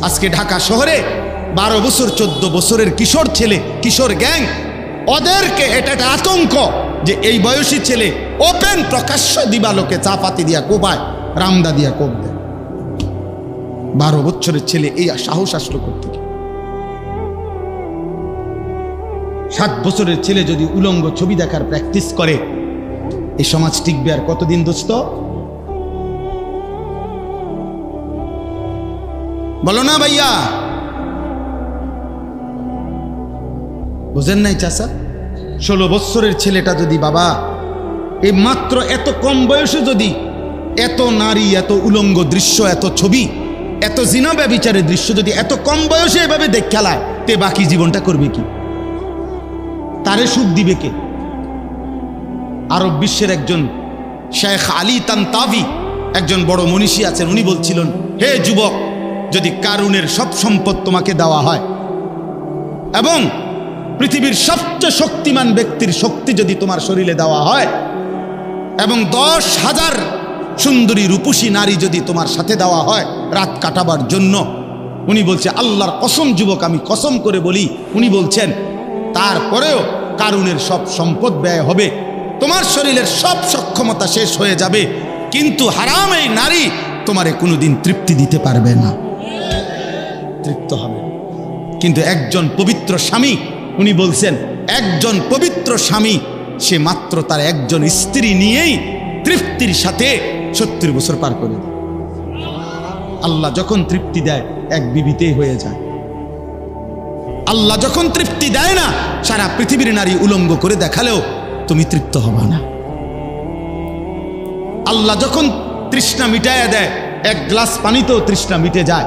আজকে ঢাকা শহরে 12 বছর 14 বছরের কিশোর ছেলে, কিশোর গ্যাং, ওদেরকে এটা একটা আতঙ্ক যে এই বয়সী ছেলে ওপেন প্রকাশ্য দিবালোকে চাপাতি দিয়া কোপায়, রামদা দিয়া কোপ দেয়। 12 বছরের ছেলে এই সাহস আসলো করতে। 7 বছরের ছেলে যদি উলঙ্গ ছবি দেখার প্র্যাকটিস করে, এই সমাজ টিকবে আর কতদিন দোস্ত? বলো না ভাইয়া, বুঝেন নাই চাচা? 16 বছরের ছেলেটা যদি, বাবা এই মাত্র এত কম বয়সে যদি এত নারী, এত উলঙ্গ দৃশ্য, এত ছবি, এত জিনা ব্যভিচারের দৃশ্য যদি এত কম বয়সে এভাবে দেখ খেলায়, তে বাকি জীবনটা করবে কি? তারে সুখ দিবে কে? আরব বিশ্বের একজন শেখ আলী তানতাভি, একজন বড় মনীষী আছেন, উনি বলছিলেন, হে যুবক, যদি কারুনের সব সম্পদ তোমাকে দেওয়া হয় এবং পৃথিবীর সবচেয়ে শক্তিমান ব্যক্তির শক্তি যদি তোমার শরীরে দেওয়া হয় এবং 10,000 সুন্দরী রূপসী নারী যদি তোমার সাথে দেওয়া হয় রাত কাটাবার জন্য, উনি বলছে, আল্লাহর কসম যুবক, আমি কসম করে বলি, উনি বলছেন তারপরেও কারুনের সব সম্পদ ব্যয় হবে, তোমার শরীরের সব সক্ষমতা শেষ হয়ে যাবে, কিন্তু হারাম এই নারী তোমারে কোনোদিন তৃপ্তি দিতে পারবে না, তৃপ্ত হবে। কিন্তু একজন পবিত্র স্বামী, উনি বলছেন, একজন পবিত্র স্বামী সে মাত্র তার একজন স্ত্রী নিয়েই তৃপ্তির সাথে 70 বছর পার করে দেয়। আল্লাহ যখন তৃপ্তি দেয় এক বিবিতেই হয়ে যায়। আল্লাহ যখন তৃপ্তি দেয় না, সারা পৃথিবীর নারী উলঙ্গ করে দেখালেও তুমি তৃপ্ত হবা না। আল্লাহ যখন তৃষ্ণা মিটায় দেয়, এক গ্লাস পানিতেও তৃষ্ণা মিটে যায়।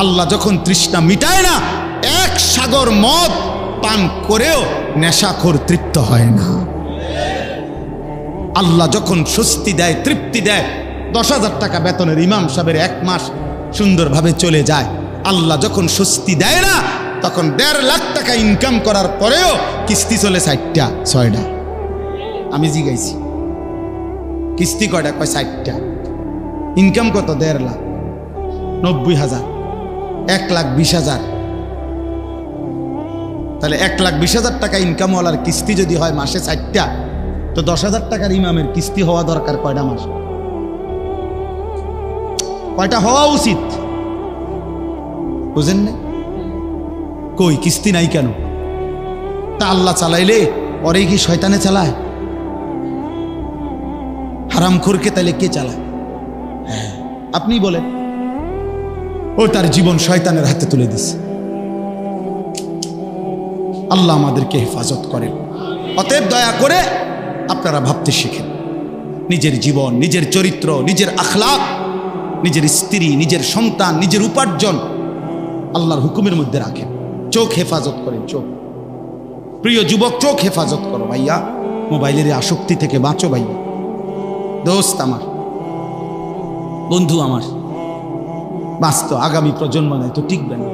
আল্লাহ যখন তৃষ্ণা মিটায় না, এক সাগর মদ পান করেও নেশাখোর তৃপ্ত হয় না। আল্লাহ যখন স্বস্তি দেয়, তৃপ্তি দেয়, 10,000 টাকা বেতনের ইমাম সাহেবের 1 মাস সুন্দরভাবে চলে যায়। আল্লাহ যখন স্বস্তি দেয় না, তখন 1.5 লাখ টাকা ইনকাম করার পরেও কিস্তি চলে 60টা 6টা। আমি জিগাইছি কিস্তি কয়টা? কয় 60টা। ইনকাম কত? 1.5 লাখ, 90,000, 1,20,000। তাহলে 1,20,000 টাকা ইনকামওয়ালার কিস্তি যদি হয় মাসে 60টা, তো 10,000 টাকার ইমামের কিস্তি হওয়া দরকার কয়টা মাস? কয়টা হওয়া উচিত? বুঝেন না? কই কিস্তি নাই কেন? তা আল্লাহ চালাইলে পরে কি শয়তানে চালায়? হারামখোরকে তাহলে কে চালায়? হ্যাঁ, আপনি বলেন। ও তার জীবন শয়তানের হাতে তুলে দিছে। আল্লাহ আমাদেরকে হেফাজত করেন। অতএব দয়া করে আপনারা ভাবতে শিখেন, নিজের জীবন, নিজের চরিত্র, নিজের আখলাক, নিজের স্ত্রী, নিজের সন্তান, নিজের উপার্জন আল্লাহর হুকুমের মধ্যে রাখেন। চোখ হেফাজত করেন। চোখ, প্রিয় যুবক, চোখ হেফাজত করো ভাইয়া। মোবাইলের আসক্তি থেকে বাঁচো ভাইয়া। দোস্ত আমার, বন্ধু আমার, বাঁচতো আগামী প্রজন্ম নাই তো টিকবে না।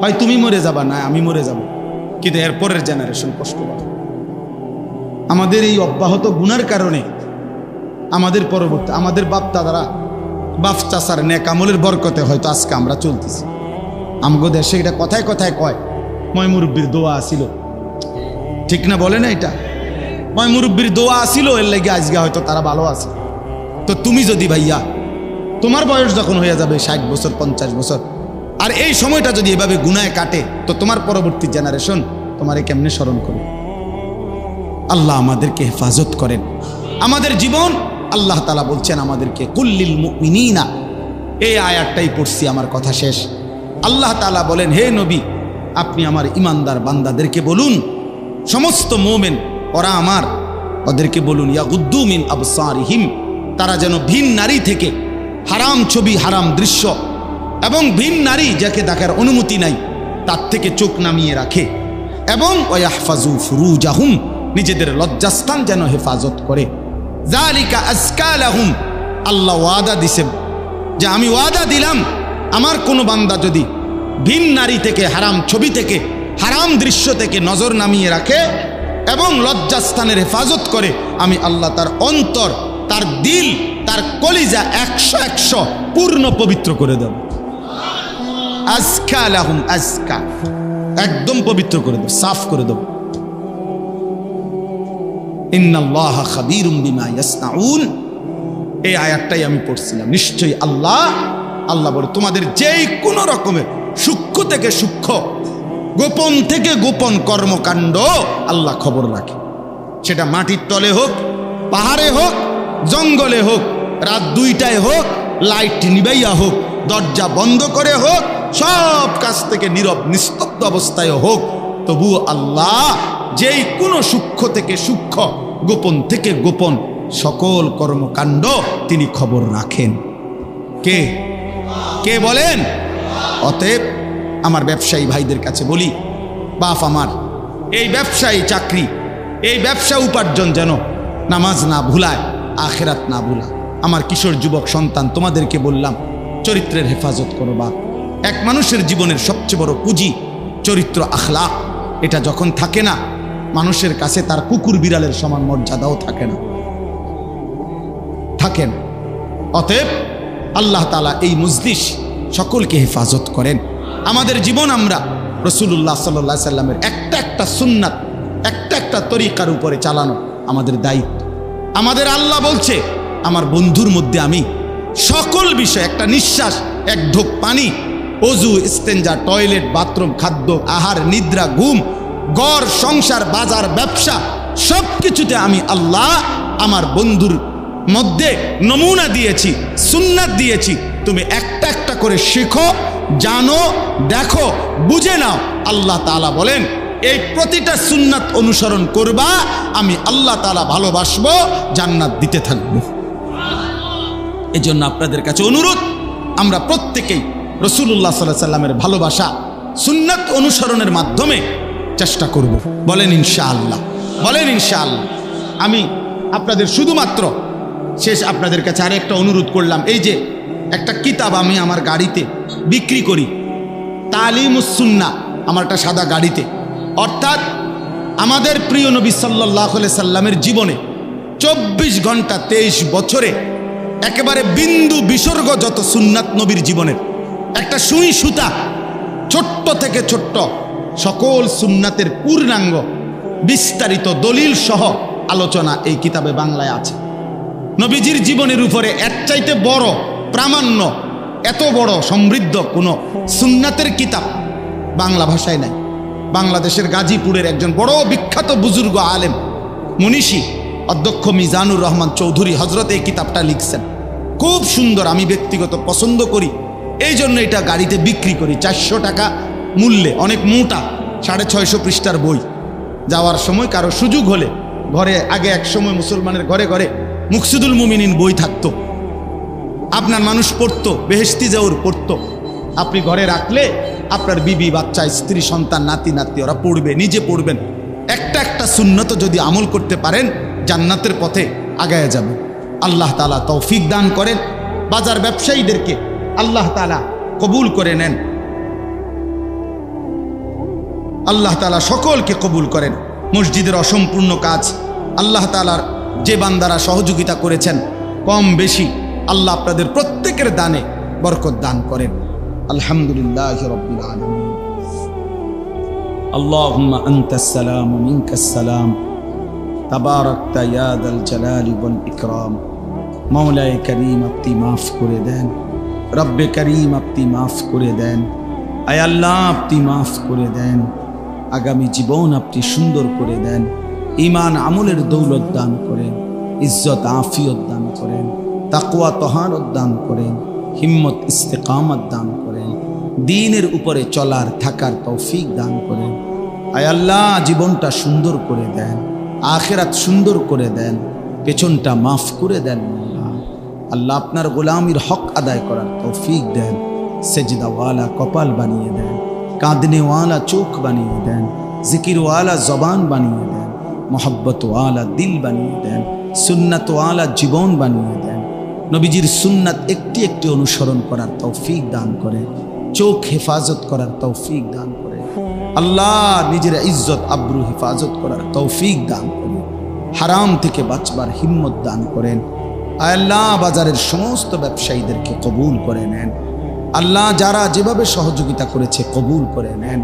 হয় তুমি মরে যাবা, না আমি মরে যাব, কিন্তু এর পরের জেনারেশন কষ্ট পাবে। আমাদের এই অব্যাহত গুনার কারণে আমাদের পরবর্তী, আমাদের বাপ দাদারা, বাপ চাচার নেক আমলের বরকতে হয়তো আজকে আমরা চলতেছি। আমগো দেশে এটা কথায় কথায় কয়, ময় মুরব্বীর দোয়া আসিল, ঠিক না? বলে না এটা? ময় মুরব্বীর দোয়া আসিল, এর লেগে আজকে হয়তো তারা ভালো আছে। তো তুমি যদি ভাইয়া, তোমার বয়স যখন হয়ে যাবে 60 বছর, 50 বছর, আর এই সময়টা যদি এভাবে গুনায় কাটে, তো তোমার পরবর্তী জেনারেশন তোমারে কেমনে স্মরণ করবে? আল্লাহ আমাদেরকে হেফাজত করেন। আমাদের জীবন, আল্লাহ তাআলা বলছেন আমাদেরকে, কুল্লিল মুমিনিনা, এই আয়াতটাই পড়ছি, আমার কথা শেষ। আল্লাহ তাআলা বলেন, হে নবী, আপনি আমার ইমানদার বান্দাদেরকে বলুন, সমস্ত মুমিন ওরা আমার ওদেরকে বলুন ইয়াগুদ্দু মিন আবসারিহিম, তারা যেন ভিন নারী থেকে, হারাম ছবি, হারাম দৃশ্য এবং ভিন নারী যাকে দেখার অনুমতি নাই তার থেকে চোখ নামিয়ে রাখে, এবং ওয়াহফাজু ফুরুজাহুম, নিজেদের লজ্জাস্থান যেন হেফাজত করে। যালিকা আজকা লাহুম, আল্লাহ ওয়াদা দিছেন যে আমি ওয়াদা দিলাম আমার কোনো বান্দা যদি ভিন নারী থেকে, হারাম ছবি থেকে, হারাম দৃশ্য থেকে নজর নামিয়ে রাখে এবং লজ্জাস্থানের হেফাজত করে, আমি আল্লাহ তার অন্তর, তার দিল, তার কলিজা 100 পূর্ণ পবিত্র করে দেব। আজকা লাহুম, আজকা একদম পবিত্র করে দেব, সাফ করে দেব। ইন্নাল্লাহা খাবীরুম বিমা ইয়াসনাউন, এই আয়াতটাই আমি পড়ছিলাম। নিশ্চয়ই আল্লাহ বলে তোমাদের যেই কোনো রকমের সূক্ষ্ম থেকে সূক্ষ্ম, গোপন থেকে গোপন কর্মকাণ্ড আল্লাহ খবর রাখে। সেটা মাটির তলে হোক, পাহাড়ে হোক, জঙ্গলে হোক, রাত 2টায় হোক, লাইট নিবাইয়া হোক, দরজা বন্ধ করে হোক, সব কাছ থেকে নীরব নিস্তব্ধ অবস্থায় হোক, তবু আল্লাহ যেই কোনো সূক্ষ্ম থেকে সূক্ষ্ম, গোপন থেকে গোপন সকল কর্মকাণ্ড তিনি খবর রাখেন। কে কে বলেন? অতএব আমার ব্যবসায়ী ভাইদের কাছে বলি, বাপ আমার, এই ব্যবসায়ী চাকরি, এই ব্যবসা উপার্জন যেন নামাজ না ভুলায়, আখেরাত না ভুলায়। আমার কিশোর যুবক সন্তান, তোমাদেরকে বললাম চরিত্রের হেফাজত করো। বাপ, এক মানুষের জীবনের সবচেয়ে বড় পুঁজি চরিত্র, আখলাক। এটা যখন থাকে না, মানুষের কাছে তার কুকুর বিড়ালের সমান মর্যাদাও থাকে না। অতএব আল্লাহ তাআলা এই মজলিস সকলকে হেফাজত করেন। আমাদের জীবন আমরা রাসূলুল্লাহ সাল্লাল্লাহু আলাইহি সাল্লামের একটা সুন্নাত, একটা তরিকার উপরে চালানো আমাদের দায়িত্ব। আমাদের আল্লাহ বলছে, আমার বন্ধুর মধ্যে আমি সকল বিষয়, একটা নিঃশ্বাস, এক ঢোক পানি, অজু, ইস্তেঞ্জা, টয়লেট, বাথরুম, খাদ্য, আহার, নিদ্রা, ঘুম, ঘর, সংসার, বাজার, ব্যবসা, সব কিছুতে আমি আল্লাহ আমার বন্ধুর মধ্যে নমুনা দিয়েছি, সুন্নাত দিয়েছি। তুমি একটা করে শেখো, জানো, দেখো, বুঝে নাও। আল্লাহ তাআলা বলেন, এই প্রতিটা সুন্নাত অনুসরণ করবা, আমি আল্লাহ তাআলা ভালোবাসবো, জান্নাত দিতে থাকবো। এই জন্য আপনাদের কাছে অনুরোধ, আমরা প্রত্যেকেই রাসূলুল্লাহ সাল্লাল্লাহু আলাইহি সাল্লামের ভালোবাসা, সুন্নাত অনুসরণের মাধ্যমে চেষ্টা করব। বলেন ইনশাআল্লাহ, বলেন ইনশাআল্লাহ। আমি আপনাদের শুধুমাত্র শেষ আপনাদের কাছে আরেকটা অনুরোধ করলাম। এই যে একটা কিতাব আমি আমার গাড়িতে বিক্রি করি, তালিমুস সুন্নাহ, আমার একটা সাদা গাড়িতে, অর্থাৎ আমাদের প্রিয় নবী সাল্লাল্লাহু আলাইহি সাল্লামের জীবনে 24 ঘন্টা 23 বছরে একেবারে বিন্দু বিসর্গ যত সুন্নাত নবীর জীবনের একটা সুই সুতা, ছোট্ট থেকে ছোট্ট সকল সুন্নাতের পূর্ণাঙ্গ বিস্তারিত দলিল সহ আলোচনা এই কিতাবে বাংলায় আছে। নবীজির জীবনের উপরে এর চাইতে বড় প্রামাণ্য, এত বড় সমৃদ্ধ কোনো সুন্নাতের কিতাব বাংলা ভাষায় নাই। বাংলাদেশের গাজীপুরের একজন বড় বিখ্যাত বুজুর্গ আলেম, মনীষী, অধ্যক্ষ মিজানুর রহমান চৌধুরী হজরত এই কিতাবটা লিখছেন। খুব সুন্দর, আমি ব্যক্তিগত পছন্দ করি, এই জন্য এটা গাড়িতে বিক্রি করি 400 টাকা মূল্যে। অনেক মোটা, 650 পৃষ্ঠার বই। যাওয়ার সময় কারো সুযোগ হলে, ঘরে আগে এক সময় মুসলমানের ঘরে ঘরে মুকসিদুল মুমিনিন বই থাকতো, আপনার মানুষ পড়তো, বেহেশতি জাউর পড়তো। আপনি ঘরে রাখলে আপনার বিবি, বাচ্চা, স্ত্রী, সন্তান, নাতি নাতি ওরা পড়বে, নিজে পড়বেন। একটা সুন্নত যদি আমল করতে পারেন, জান্নাতের পথে আগায় যাবে। আল্লাহ তাআলা তৌফিক দান করেন। বাজার ব্যবসায়ীদেরকে আল্লাহ তাআলা কবুল করে নেন। আল্লাহ তাআলা সকলকে কবুল করেন। মসজিদের অসম্পূর্ণ কাজ আল্লাহ তাআলার যে বান্দারা সহযোগিতা করেছেন, কম বেশি, আল্লাহ আপনাদের প্রত্যেকের দানে বরকত দান করেন। আলহামদুলিল্লাহি রাব্বিল আলামিন। আল্লাহুম্মা আনতাস সালাম ওয়া মিনকাস সালাম, তাবারাকতা ইয়া যাল জালালি ওয়াল ইকরাম। মাওলায়ে কারীম, আপনি মাফ করে দেন। রব্বে কারীম, আপনি মাফ করে দেন। আয় আল্লাহ, আপনি মাফ করে দেন। আগামী জীবন আপনি সুন্দর করে দেন। ঈমান আমলের দৌলত দান করেন, ইজ্জত আফিয়ত দান করেন, তাকওয়া তহারত দান করেন, হিম্মত ইস্তেকামত দান করেন, দ্বীনের উপরে চলার থাকার তৌফিক দান করেন। আয় আল্লাহ, জীবনটা সুন্দর করে দেন। আখিরাত সুন্দর করে দেন, পেছনটা মাফ করে দেন। আল্লাহ আপনার গোলামির হক আদায় করার তৌফিক দেন। সেজদাওয়ালা কপাল বানিয়ে দেন, কাঁদনেওয়ালা চোখ বানিয়ে দেন, জিকিরওয়ালা জবান বানিয়ে দেন, মোহব্বতওয়ালা দিল বানিয়ে দেন, সুন্নাতওয়ালা জীবন বানিয়ে দেন। নবীজির সুন্নাত একটি একটি অনুসরণ করার তৌফিক দান করে, চোখ হেফাজত করার তৌফিক দান করে। আল্লাহ নিজের ইজ্জত আব্রু হেফাজত করার তৌফিক দান করে, হারাম থেকে বাঁচবার হিম্মত দান করেন। আয় আল্লাহ বাজারের সমস্ত ব্যবসায়ীদেরকে কবুল করে নেন। আল্লাহ যারা যেভাবে সহযোগিতা করেছে কবুল করে নেন।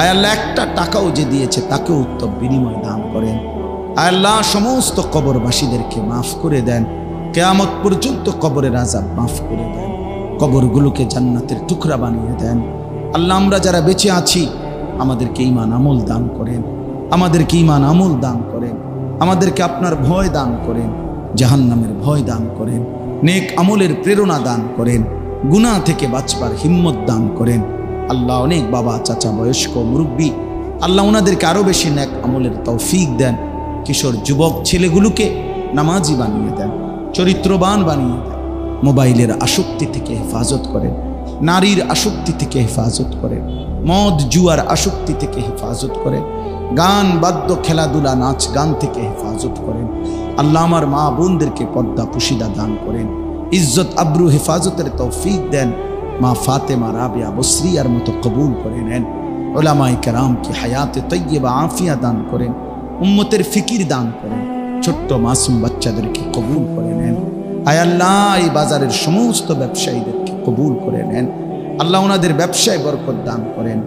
আয় আল্লাহ একটা টাকাও যে দিয়েছে তাকেও উত্তম বিনিময় দান করেন। আয় আল্লাহ সমস্ত কবরবাসীদেরকে মাফ করে দেন, কিয়ামত পর্যন্ত কবরের আযাব মাফ করে দেন, কবরগুলোকে জান্নাতের টুকরা বানিয়ে দেন। আল্লাহ আমরা যারা বেঁচে আছি আমাদেরকে ঈমান আমল দান করেন, আমাদেরকে ঈমান আমল দান করেন, আমাদেরকে আপনার ভয় দান করেন, জাহান্নামের ভয় দান করেন, নেক আমলের প্রেরণা দান করেন, গুনাহ থেকে বাঁচবার হিম্মত দান করেন। আল্লাহ অনেক বাবা চাচা বয়স্ক মুরব্বী, আল্লাহ ওনাদেরকে আরও বেশি নেক আমলের তৌফিক দেন। কিশোর যুবক ছেলেগুলোকে নামাজি বানিয়ে দেন, চরিত্রবান বানিয়ে দেন। মোবাইলের আসক্তি থেকে হেফাজত করেন, নারীর আসক্তি থেকে হেফাজত করেন, মদ জুয়ার আসক্তি থেকে হেফাজত করেন, গান বাদ্য খেলাধুলা নাচ গান থেকে হেফাজত করেন। আল্লাহ আমার মা বোনদেরকে পর্দা পুশিদা দান করেন, ইজ্জত আব্রু হেফাজতের তৌফিক দেন। মা ফাতেমা রাবিয়া বসরিয়ার মতো কবুল করে নেন। উলামায়ে কেরামকে হায়াতে তৈয়বা আফিয়া দান করেন, উম্মতের ফিকির দান করেন, ছোট্ট মাসুম বাচ্চাদেরকে কবুল করে নেন। আয় আল্লাহ এই বাজারের সমস্ত ব্যবসায়ীদেরকে কবুল করে নেন। আল্লাহ ওনাদের ব্যবসায় বরকত দান করেন।